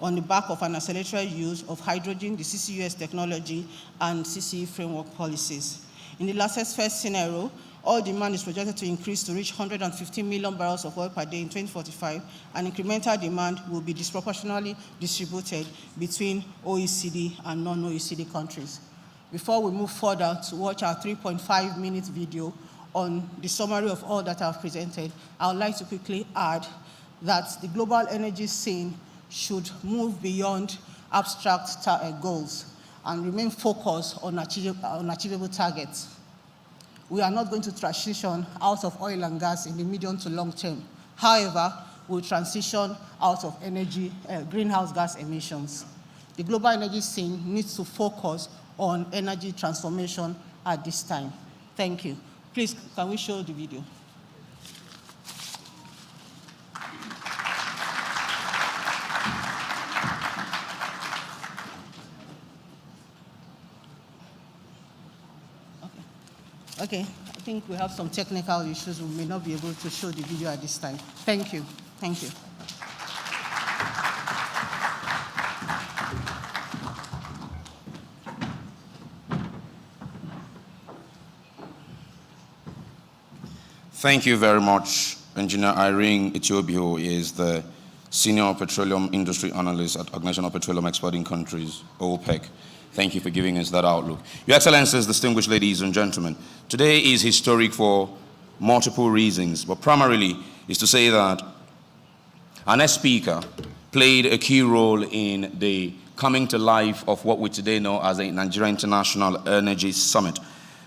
on the back of an accelerated use of hydrogen, the CCUS technology, and CCE framework policies. In the laissez-faire scenario, oil demand is projected to increase to reach 115 million barrels of oil per day in 2045, and incremental demand will be disproportionately distributed between OECD and non-OECD countries. Before we move further to watch our 3.5-minute video on the summary of all that I've presented, I would like to quickly add that the global energy scene should move beyond abstract goals and remain focused on achievable targets. We are not going to transition out of oil and gas in the medium to long term. However, we'll transition out of greenhouse gas emissions. The global energy scene needs to focus on energy transformation at this time. Thank you. Please, can we show the video? Okay, I think we have some technical issues. We may not be able to show the video at this time. Thank you. Thank you. Thank you very much, Engineer Irene Etiobio, who is the Senior Petroleum Industry Analyst at Organization of Petroleum Exporting Countries, OPEC. Thank you for giving us that outlook. Your Excellencies, distinguished ladies and gentlemen, today is historic for multiple reasons, but primarily is to say that our next speaker played a key role in the coming to life of what we today know as the Nigeria International Energy Summit,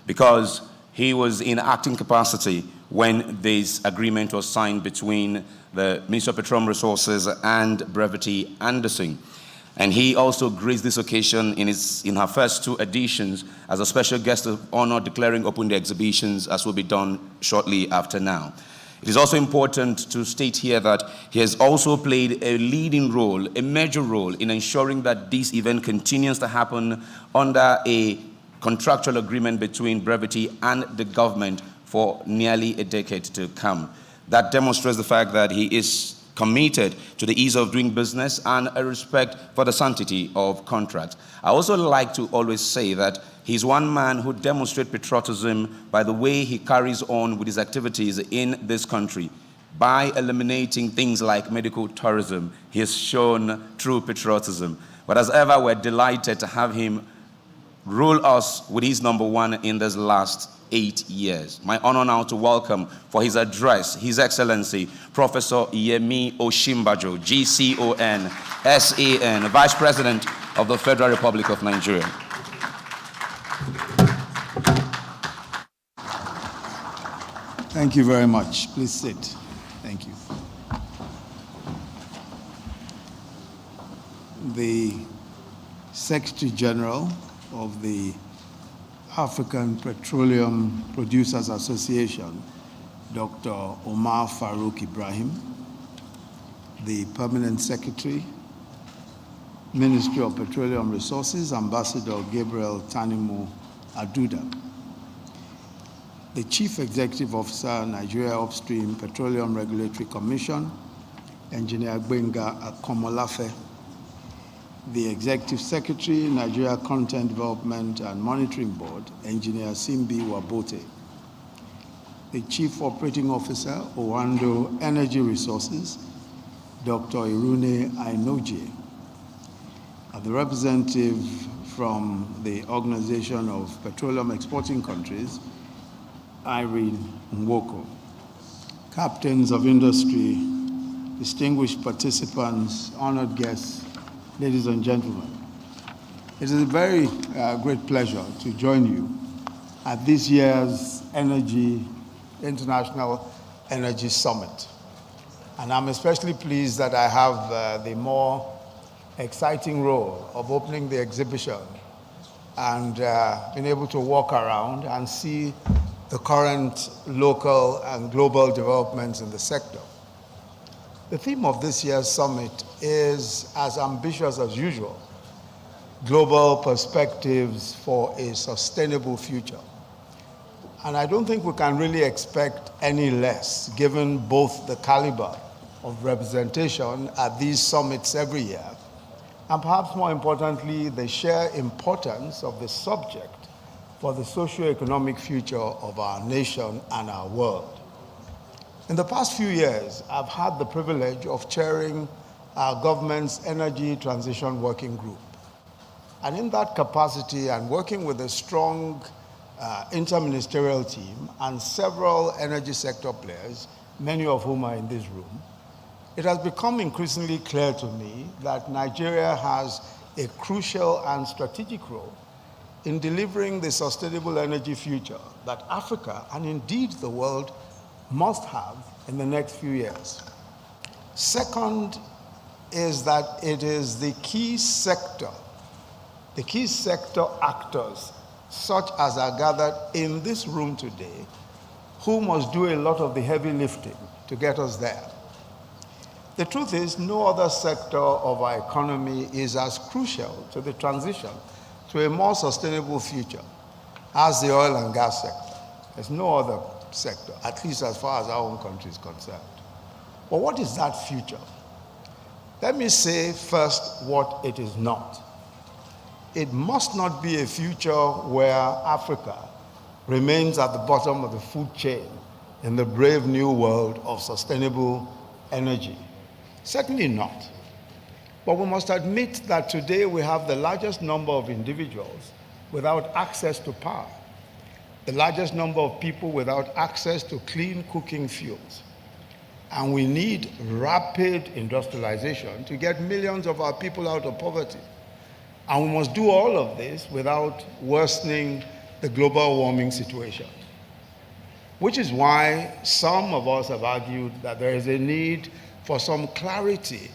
because he was in acting capacity when this agreement was signed between the Minister of Petroleum Resources and Brevity Anderson. And he also graced this occasion in her first two editions as a special guest of honor, declaring open the exhibitions, as will be done shortly after now. It is also important to state here that he has also played a leading role, a major role, in ensuring that this event continues to happen under a contractual agreement between Brevity and the government for nearly a decade to come. That demonstrates the fact that he is committed to the ease of doing business and a respect for the sanctity of contracts. I also like to always say that he's one man who demonstrates patriotism by the way he carries on with his activities in this country. By eliminating things like medical tourism, he has shown true patriotism. But as ever, we're delighted to have him rule us with his #1 in this last 8 years. My honor now to welcome for his address, His Excellency, Professor Yemi Osinbajo, GCON, SAN, Vice President of the Federal Republic of Nigeria. Thank you very much. Please sit. Thank you. The Secretary General of the African Petroleum Producers Association, Dr. Omar Farouk Ibrahim, the Permanent Secretary, Ministry of Petroleum Resources, Ambassador Gabriel Tanimu Aduda, the Chief Executive Officer, Nigeria Upstream Petroleum Regulatory Commission, Engineer Gbenga Akomolafe, the Executive Secretary, Nigeria Content Development and Monitoring Board, Engineer Simbi Wabote, the Chief Operating Officer, Owando Energy Resources, Dr. Irune Ainoje, and the representative from the Organization of Petroleum Exporting Countries, Irene Nwoko, captains of industry, distinguished participants, honored guests, ladies and gentlemen, it is a very great pleasure to join you at this year's International Energy Summit. And I'm especially pleased that I have the more exciting role of opening the exhibition and being able to walk around and see the current local and global developments in the sector. The theme of this year's summit is as ambitious as usual: global perspectives for a sustainable future. And I don't think we can really expect any less, given both the caliber of representation at these summits every year, and perhaps more importantly, the sheer importance of the subject for the socio-economic future of our nation and our world. In the past few years, I've had the privilege of chairing our government's Energy Transition Working Group. And in that capacity, and working with a strong interministerial team and several energy sector players, many of whom are in this room, it has become increasingly clear to me that Nigeria has a crucial and strategic role in delivering the sustainable energy future that Africa, and indeed the world, must have in the next few years. Second is that it is the key sector actors, such as are gathered in this room today, who must do a lot of the heavy lifting to get us there. The truth is, no other sector of our economy is as crucial to the transition to a more sustainable future as the oil and gas sector. There's no other sector, at least as far as our own country is concerned. But what is that future? Let me say first what it is not. It must not be a future where Africa remains at the bottom of the food chain in the brave new world of sustainable energy. Certainly not. But we must admit that today we have the largest number of individuals without access to power, the largest number of people without access to clean cooking fuels. And we need rapid industrialization to get millions of our people out of poverty. And we must do all of this without worsening the global warming situation. Which is why some of us have argued that there is a need for some clarity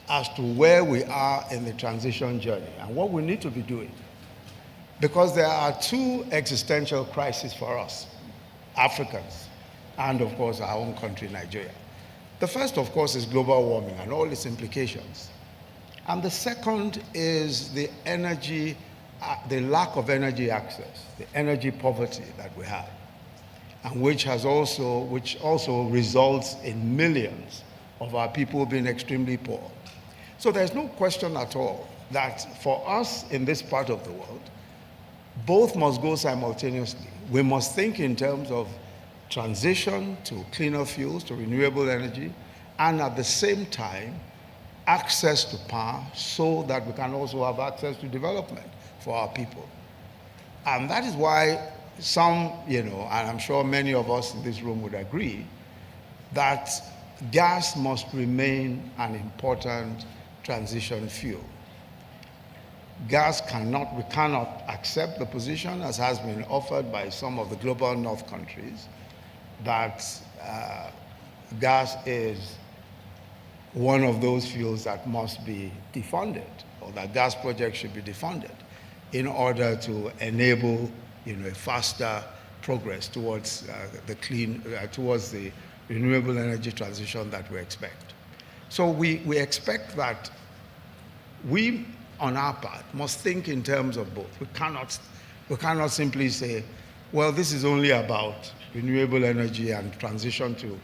as to where we are in the transition journey and what we need to be doing. Because there are two existential crises for us, Africans, and of course our own country, Nigeria. The first, of course, is global warming and all its implications. And the second is the energy, the lack of energy access, the energy poverty that we have, and which also results in millions of our people being extremely poor. So there's no question at all that for us in this part of the world, both must go simultaneously. We must think in terms of transition to cleaner fuels, to renewable energy, and at the same time, access to power so that we can also have access to development for our people. And that is why some, and I'm sure many of us in this room would agree, that gas must remain an important transition fuel. We cannot accept the position, as has been offered by some of the global north countries, that gas is one of those fuels that must be defunded, or that gas projects should be defunded in order to enable a faster progress towards towards the renewable energy transition that we expect. So we expect that we, on our part, must think in terms of both. We cannot simply say, well, this is only about renewable energy and transition to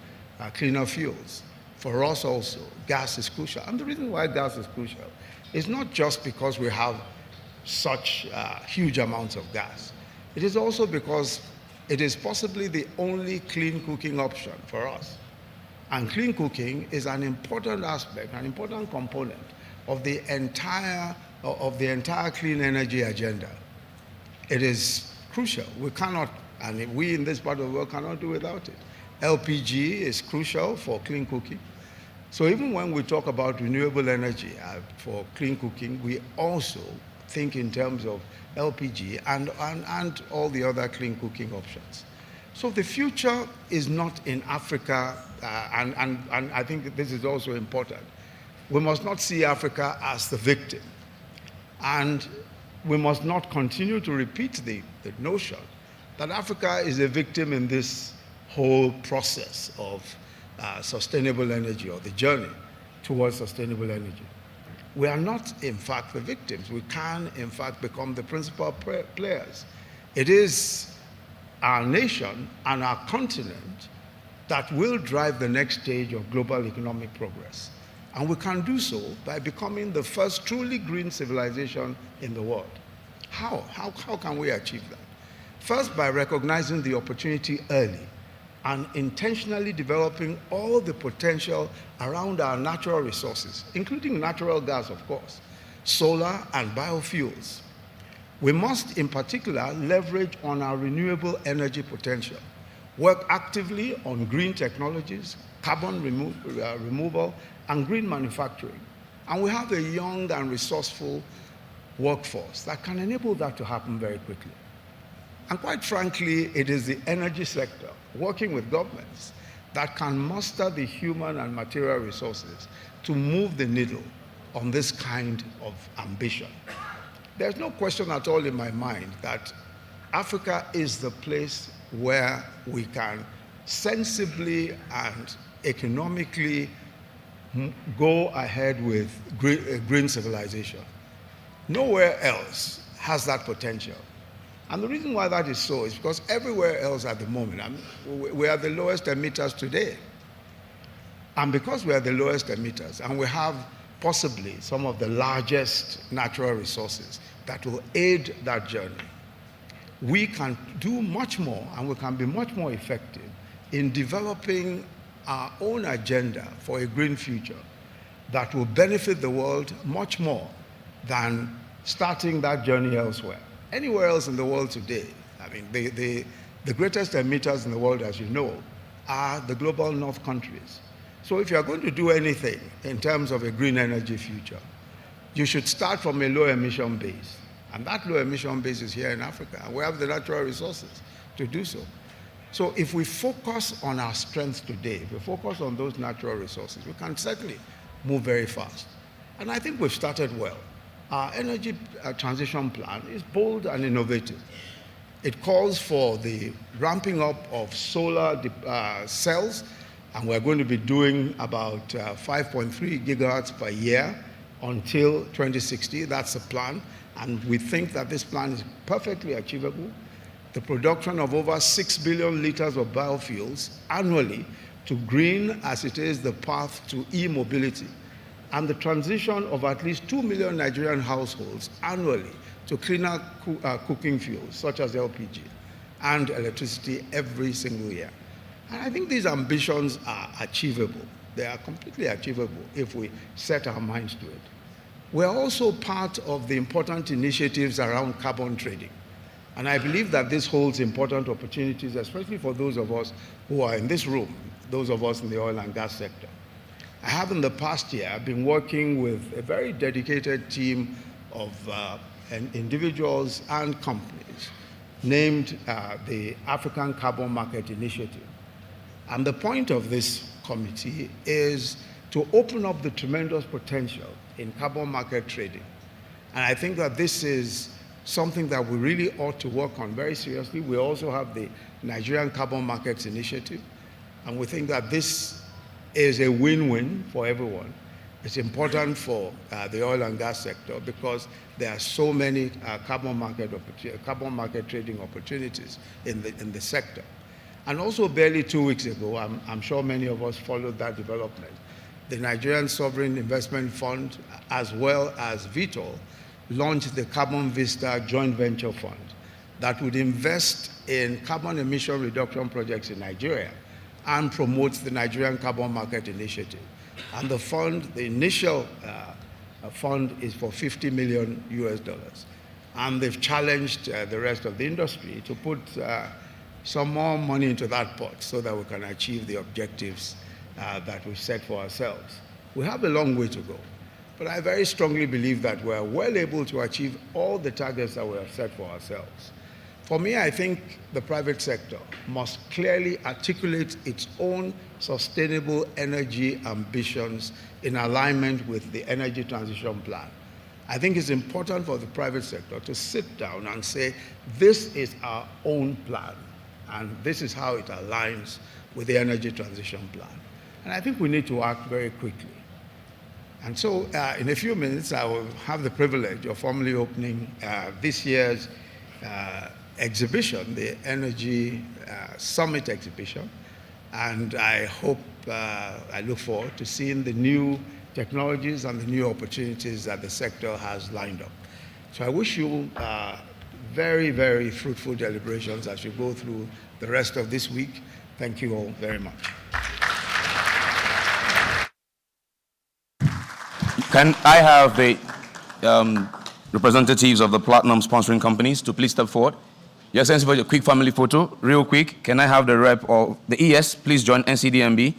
cleaner fuels. For us also, gas is crucial. And the reason why gas is crucial is not just because we have such huge amounts of gas. It is also because it is possibly the only clean cooking option for us. And clean cooking is an important aspect, an important component of the entire clean energy agenda. It is crucial. We cannot, and we in this part of the world cannot do without it. LPG is crucial for clean cooking. So even when we talk about renewable energy for clean cooking, we also think in terms of LPG and all the other clean cooking options. So the future is not in Africa, and I think this is also important. We must not see Africa as the victim. And we must not continue to repeat the notion that Africa is a victim in this whole process of sustainable energy, or the journey towards sustainable energy. We are not, in fact, the victims. We can, in fact, become the principal players. It is our nation and our continent that will drive the next stage of global economic progress. And we can do so by becoming the first truly green civilization in the world. How can we achieve that? First, by recognizing the opportunity early and intentionally developing all the potential around our natural resources, including natural gas, of course, solar and biofuels. We must, in particular, leverage on our renewable energy potential, work actively on green technologies, carbon removal, and green manufacturing. And we have a young and resourceful workforce that can enable that to happen very quickly. And quite frankly, it is the energy sector, working with governments, that can muster the human and material resources to move the needle on this kind of ambition. There's no question at all in my mind that Africa is the place where we can sensibly and economically go ahead with green civilization. Nowhere else has that potential. And the reason why that is so is because everywhere else at the moment, we are the lowest emitters today. And because we are the lowest emitters, and we have possibly some of the largest natural resources that will aid that journey, we can do much more, and we can be much more effective in developing our own agenda for a green future that will benefit the world much more than starting that journey elsewhere. Anywhere else in the world today, I mean, the greatest emitters in the world, as you know, are the global north countries. So if you're going to do anything in terms of a green energy future, you should start from a low emission base. And that low emission base is here in Africa, and we have the natural resources to do so. So if we focus on our strengths today, if we focus on those natural resources, we can certainly move very fast. And I think we've started well. Our energy transition plan is bold and innovative. It calls for the ramping up of solar cells, and we're going to be doing about 5.3 gigawatts per year until 2060. That's the plan, and we think that this plan is perfectly achievable. The production of over 6 billion liters of biofuels annually to green, as it is the path to e-mobility, and the transition of at least 2 million Nigerian households annually to cleaner cooking fuels, such as LPG, and electricity every single year. And I think these ambitions are achievable. They are completely achievable if we set our minds to it. We're also part of the important initiatives around carbon trading. And I believe that this holds important opportunities, especially for those of us who are in this room, those of us in the oil and gas sector. I have in the past year been working with a very dedicated team of individuals and companies named the African Carbon Market Initiative. And the point of this committee is to open up the tremendous potential in carbon market trading. And I think that this is something that we really ought to work on very seriously. We also have the Nigerian Carbon Markets Initiative, and we think that this is a win-win for everyone. It's important for the oil and gas sector because there are so many carbon market trading opportunities in the sector. And also barely 2 weeks ago, I'm sure many of us followed that development, the Nigerian Sovereign Investment Fund, as well as VITOL, launched the Carbon Vista Joint Venture Fund that would invest in carbon emission reduction projects in Nigeria and promotes the Nigerian Carbon Market Initiative. And the fund, the initial fund is for $50 million US. And they've challenged the rest of the industry to put some more money into that pot so that we can achieve the objectives that we've set for ourselves. We have a long way to go, but I very strongly believe that we're well able to achieve all the targets that we have set for ourselves. For me, I think the private sector must clearly articulate its own sustainable energy ambitions in alignment with the energy transition plan. I think it's important for the private sector to sit down and say, this is our own plan, and this is how it aligns with the energy transition plan. And I think we need to act very quickly. And so in a few minutes, I will have the privilege of formally opening this year's exhibition, the Energy Summit exhibition. And I hope, I look forward to seeing the new technologies and the new opportunities that the sector has lined up. So I wish you very, very fruitful deliberations as you go through the rest of this week. Thank you all very much. Can I have the representatives of the platinum sponsoring companies to please step forward? Your Excellency, for a quick family photo, real quick. Can I have the rep of the ES, please join NCDMB.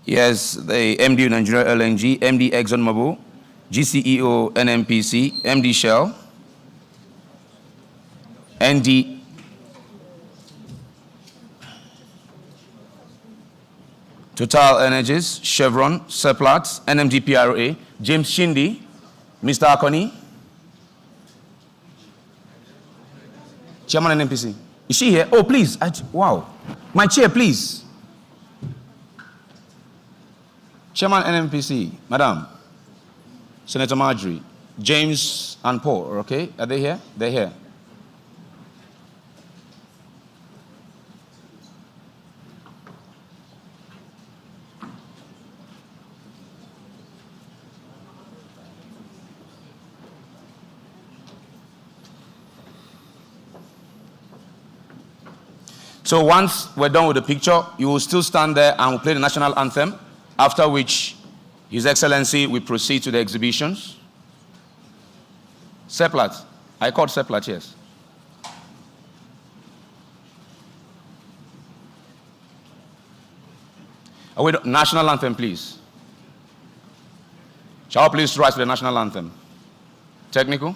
Yes, the MD Nigeria LNG, MD ExxonMobil, GCEO NNPC, MD Shell, ND Total Energies, Chevron, Seplat, NMDPRA, James Shindi, Mr. Akoni, Chairman NNPC. Is she here? Oh, please. Wow. My chair, please. Chairman NNPC, Madam, Senator Marjorie, James and Paul, okay? Are they here? They're here. So once we're done with the picture, you will still stand there and we'll play the national anthem, after which His Excellency will proceed to the exhibitions. Seplat. I called Seplat, yes. Wait, national anthem, please. Shall we please rise to the national anthem? Technical.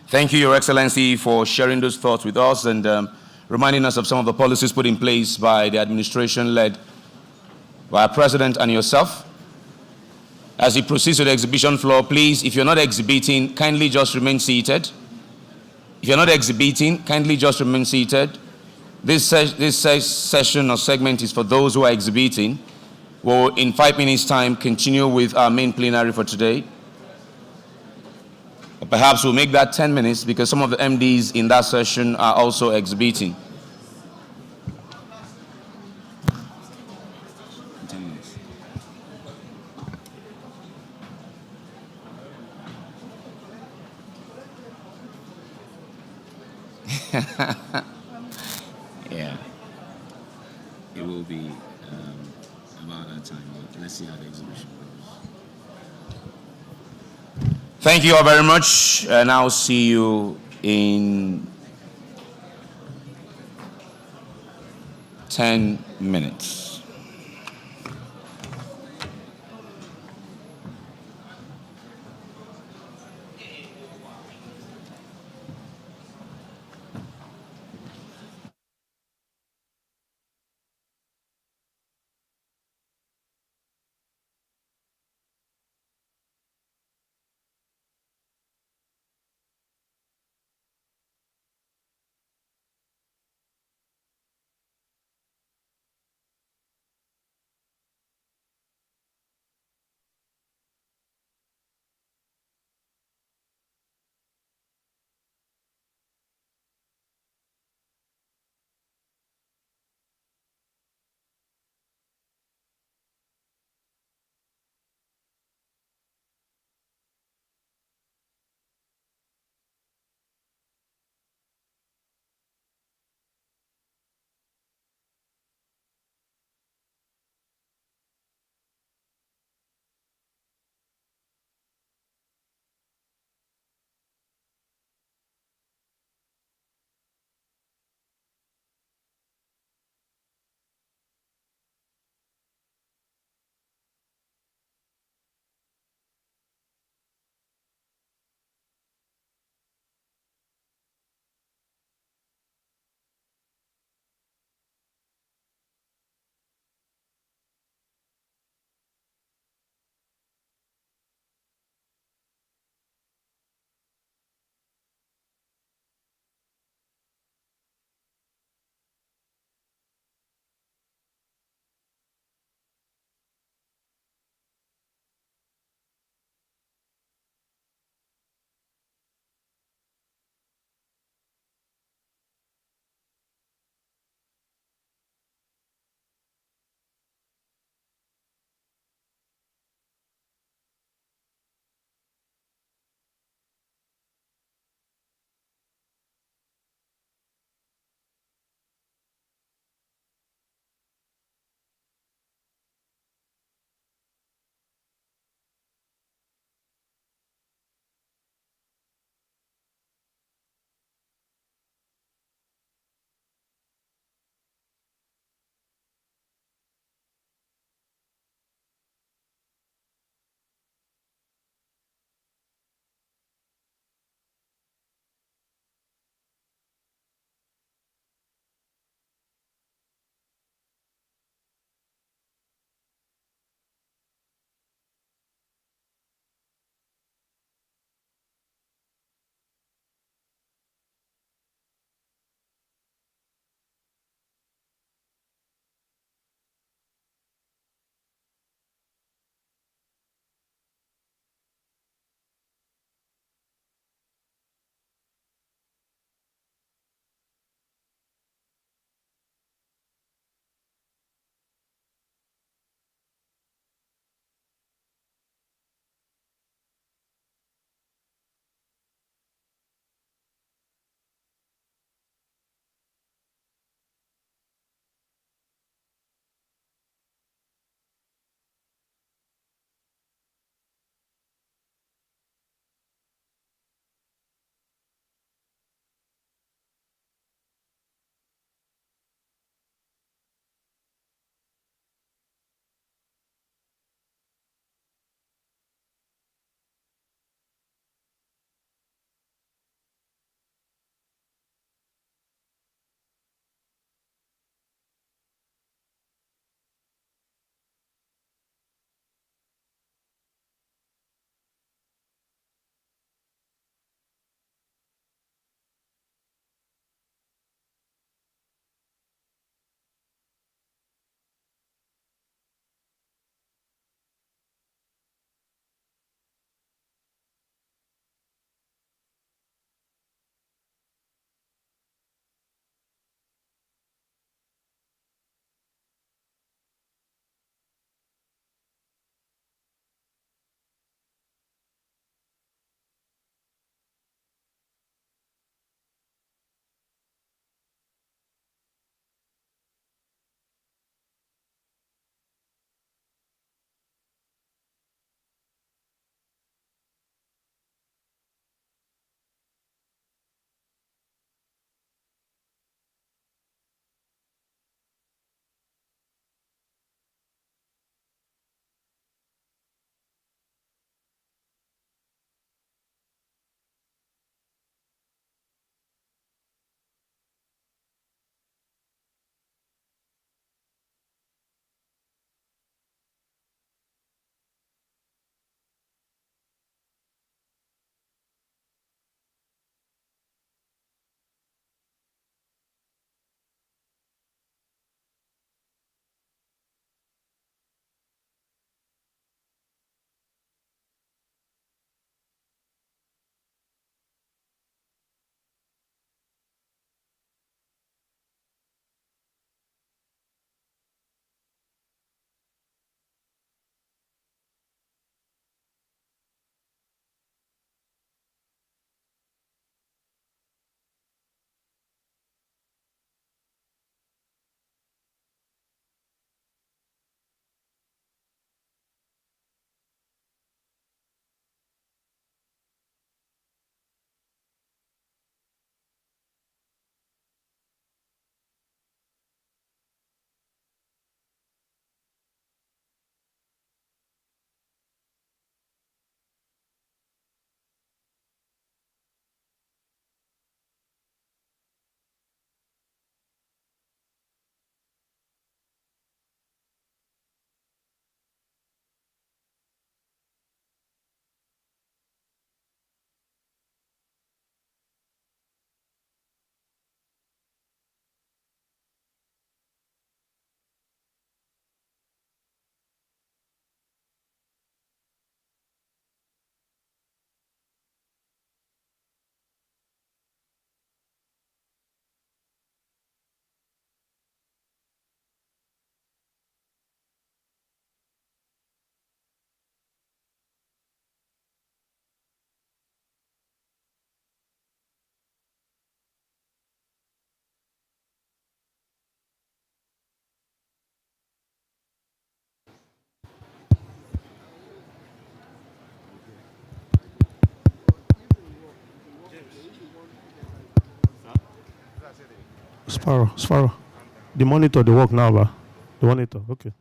Thank you, Your Excellency, for sharing those thoughts with us and reminding us of some of the policies put in place by the administration led by our President and yourself. As he proceeds to the exhibition floor, please, if you're not exhibiting, kindly just remain seated. If you're not exhibiting, kindly just remain seated. This session or segment is for those who are exhibiting. We'll, in 5 minutes' time, continue with our main plenary for today. Or perhaps we'll make that 10 minutes because some of the MDs in that session are also exhibiting. Yeah, it will be about that time. Let's see how the exhibition goes. Thank you all very much, and I'll see you in 10 minutes. Sparrow. The monitor, the work now, ba? The monitor, okay.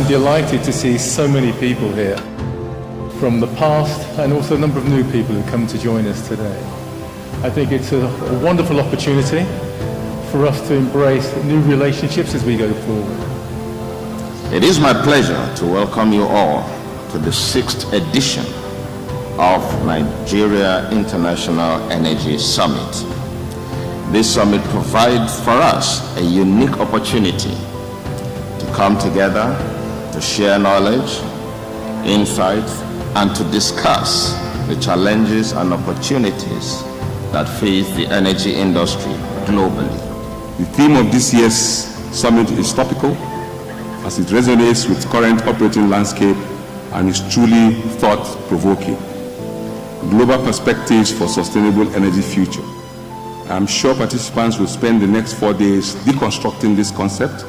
Delighted to see so many people here from the past and also a number of new people who come to join us today. I think it's a wonderful opportunity for us to embrace new relationships as we go forward. It is my pleasure to welcome you all to the 6th edition of Nigeria International Energy Summit. This summit provides for us a unique opportunity to come together, to share knowledge, insights, and to discuss the challenges and opportunities that face the energy industry globally. The theme of this year's summit is topical as it resonates with current operating landscape and is truly thought-provoking. Global perspectives for sustainable energy future. I'm sure participants will spend the next 4 days deconstructing this concept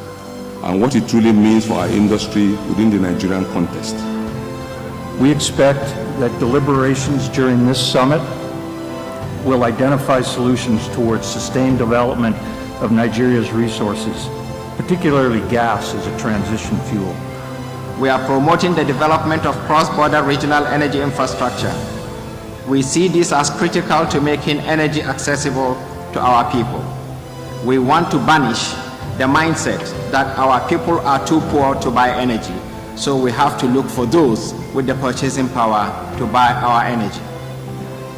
and what it truly means for our industry within the Nigerian context. We expect that deliberations during this summit will identify solutions towards sustained development of Nigeria's resources, particularly gas as a transition fuel. We are promoting the development of cross-border regional energy infrastructure. We see this as critical to making energy accessible to our people. We want to banish the mindset that our people are too poor to buy energy, so we have to look for those with the purchasing power to buy our energy.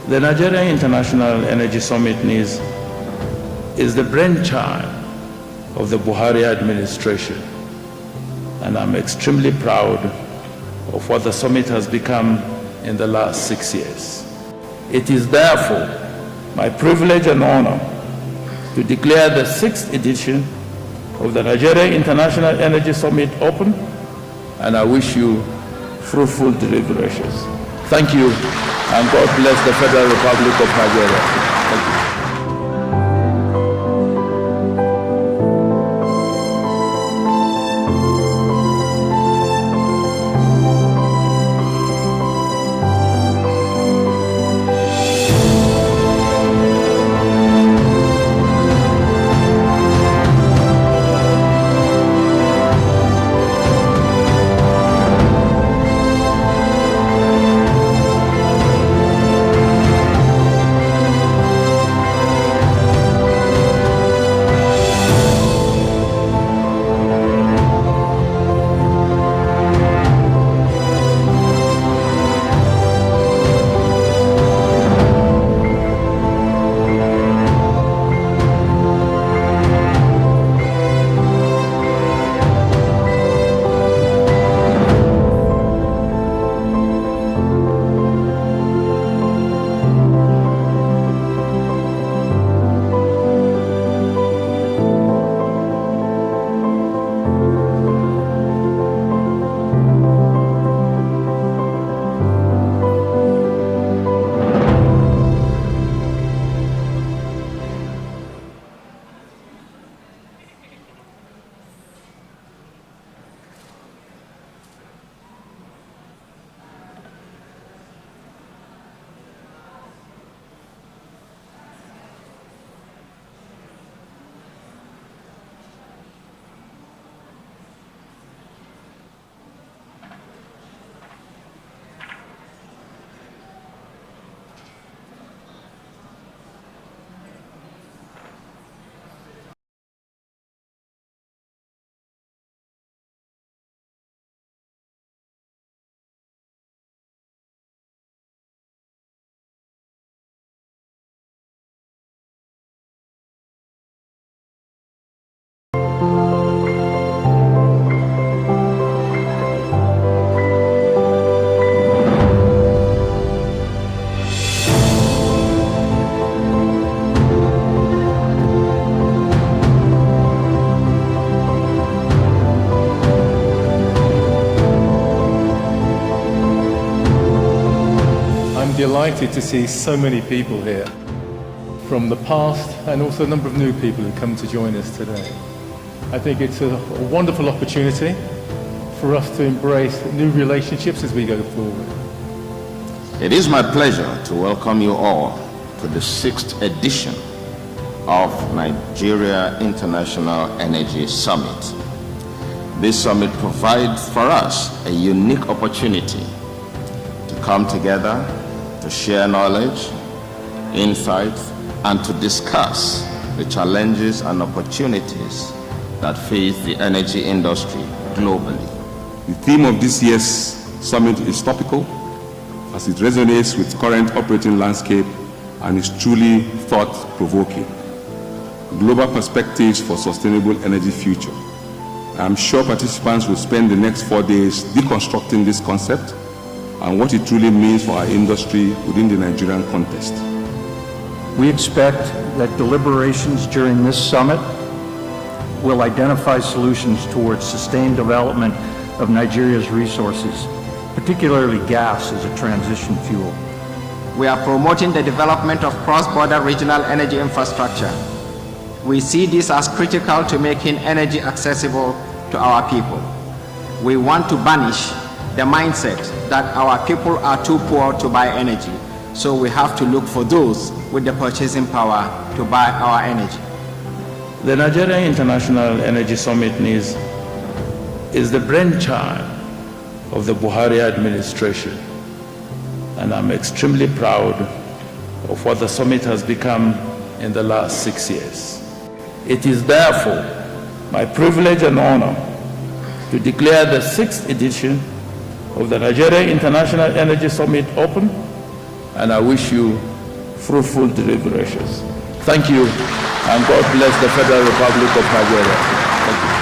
The Nigeria International Energy Summit NIES is the brainchild of the Buhari administration, and I'm extremely proud of what the summit has become in the last 6 years. It is therefore my privilege and honor to declare the 6th edition of the Nigeria International Energy Summit open, and I wish you fruitful deliberations. Thank you, and God bless the Federal Republic of Nigeria. Thank you. delighted to see so many people here from the past and also a number of new people who come to join us today. I think it's a wonderful opportunity for us to embrace new relationships as we go forward. It is my pleasure to welcome you all to the 6th edition of Nigeria International Energy Summit. This summit provides for us a unique opportunity to come together, to share knowledge, insights, and to discuss the challenges and opportunities that face the energy industry globally. The theme of this year's summit is topical, as it resonates with current operating landscape and is truly thought-provoking. Global perspectives for sustainable energy future. I'm sure participants will spend the next 4 days deconstructing this concept and what it truly means for our industry within the Nigerian context. We expect that deliberations during this summit will identify solutions towards sustained development of Nigeria's resources, particularly gas as a transition fuel. We are promoting the development of cross-border regional energy infrastructure. We see this as critical to making energy accessible to our people. We want to banish the mindset that our people are too poor to buy energy, so we have to look for those with the purchasing power to buy our energy. The Nigeria International Energy Summit (NIES) is the brainchild of the Buhari administration, and I'm extremely proud of what the summit has become in the last 6 years. It is therefore my privilege and honor to declare the 6th edition of the Nigeria International Energy Summit open, and I wish you fruitful deliberations. Thank you, and God bless the Federal Republic of Nigeria. Thank you.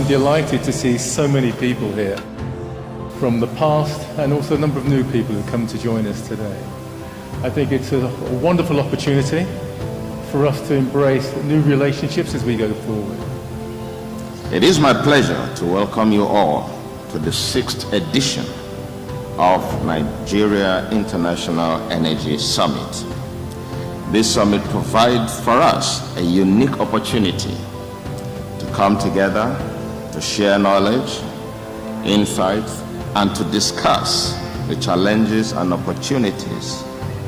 Delighted to see so many people here from the past and also a number of new people who come to join us today. I think it's a wonderful opportunity for us to embrace new relationships as we go forward. It is my pleasure to welcome you all to the 6th edition of Nigeria International Energy Summit. This summit provides for us a unique opportunity to come together, to share knowledge, insights, and to discuss the challenges and opportunities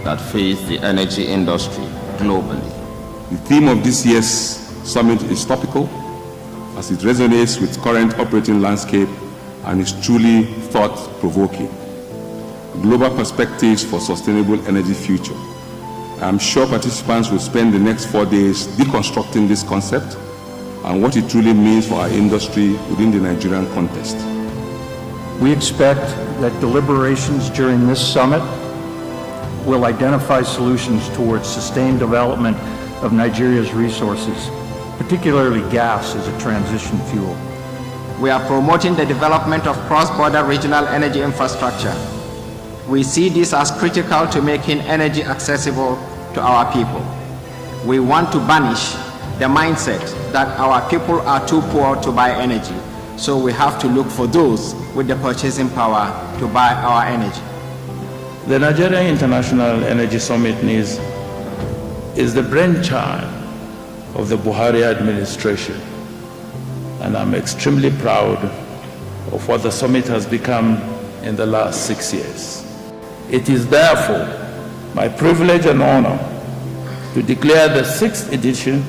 that face the energy industry globally. The theme of this year's summit is topical, as it resonates with current operating landscape and is truly thought-provoking. Global perspectives for sustainable energy future. I'm sure participants will spend the next 4 days deconstructing this concept and what it truly means for our industry within the Nigerian context. We expect that deliberations during this summit will identify solutions towards sustained development of Nigeria's resources, particularly gas as a transition fuel. We are promoting the development of cross-border regional energy infrastructure. We see this as critical to making energy accessible to our people. We want to banish the mindset that our people are too poor to buy energy, so we have to look for those with the purchasing power to buy our energy. The Nigeria International Energy Summit (NIES) is the brainchild of the Buhari administration, and I'm extremely proud of what the summit has become in the last 6 years. It is therefore my privilege and honor to declare the 6th edition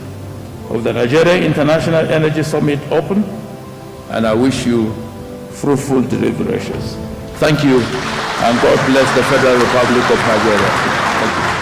of the Nigeria International Energy Summit open, and I wish you fruitful deliberations. Thank you, and God bless the Federal Republic of Nigeria. Thank you.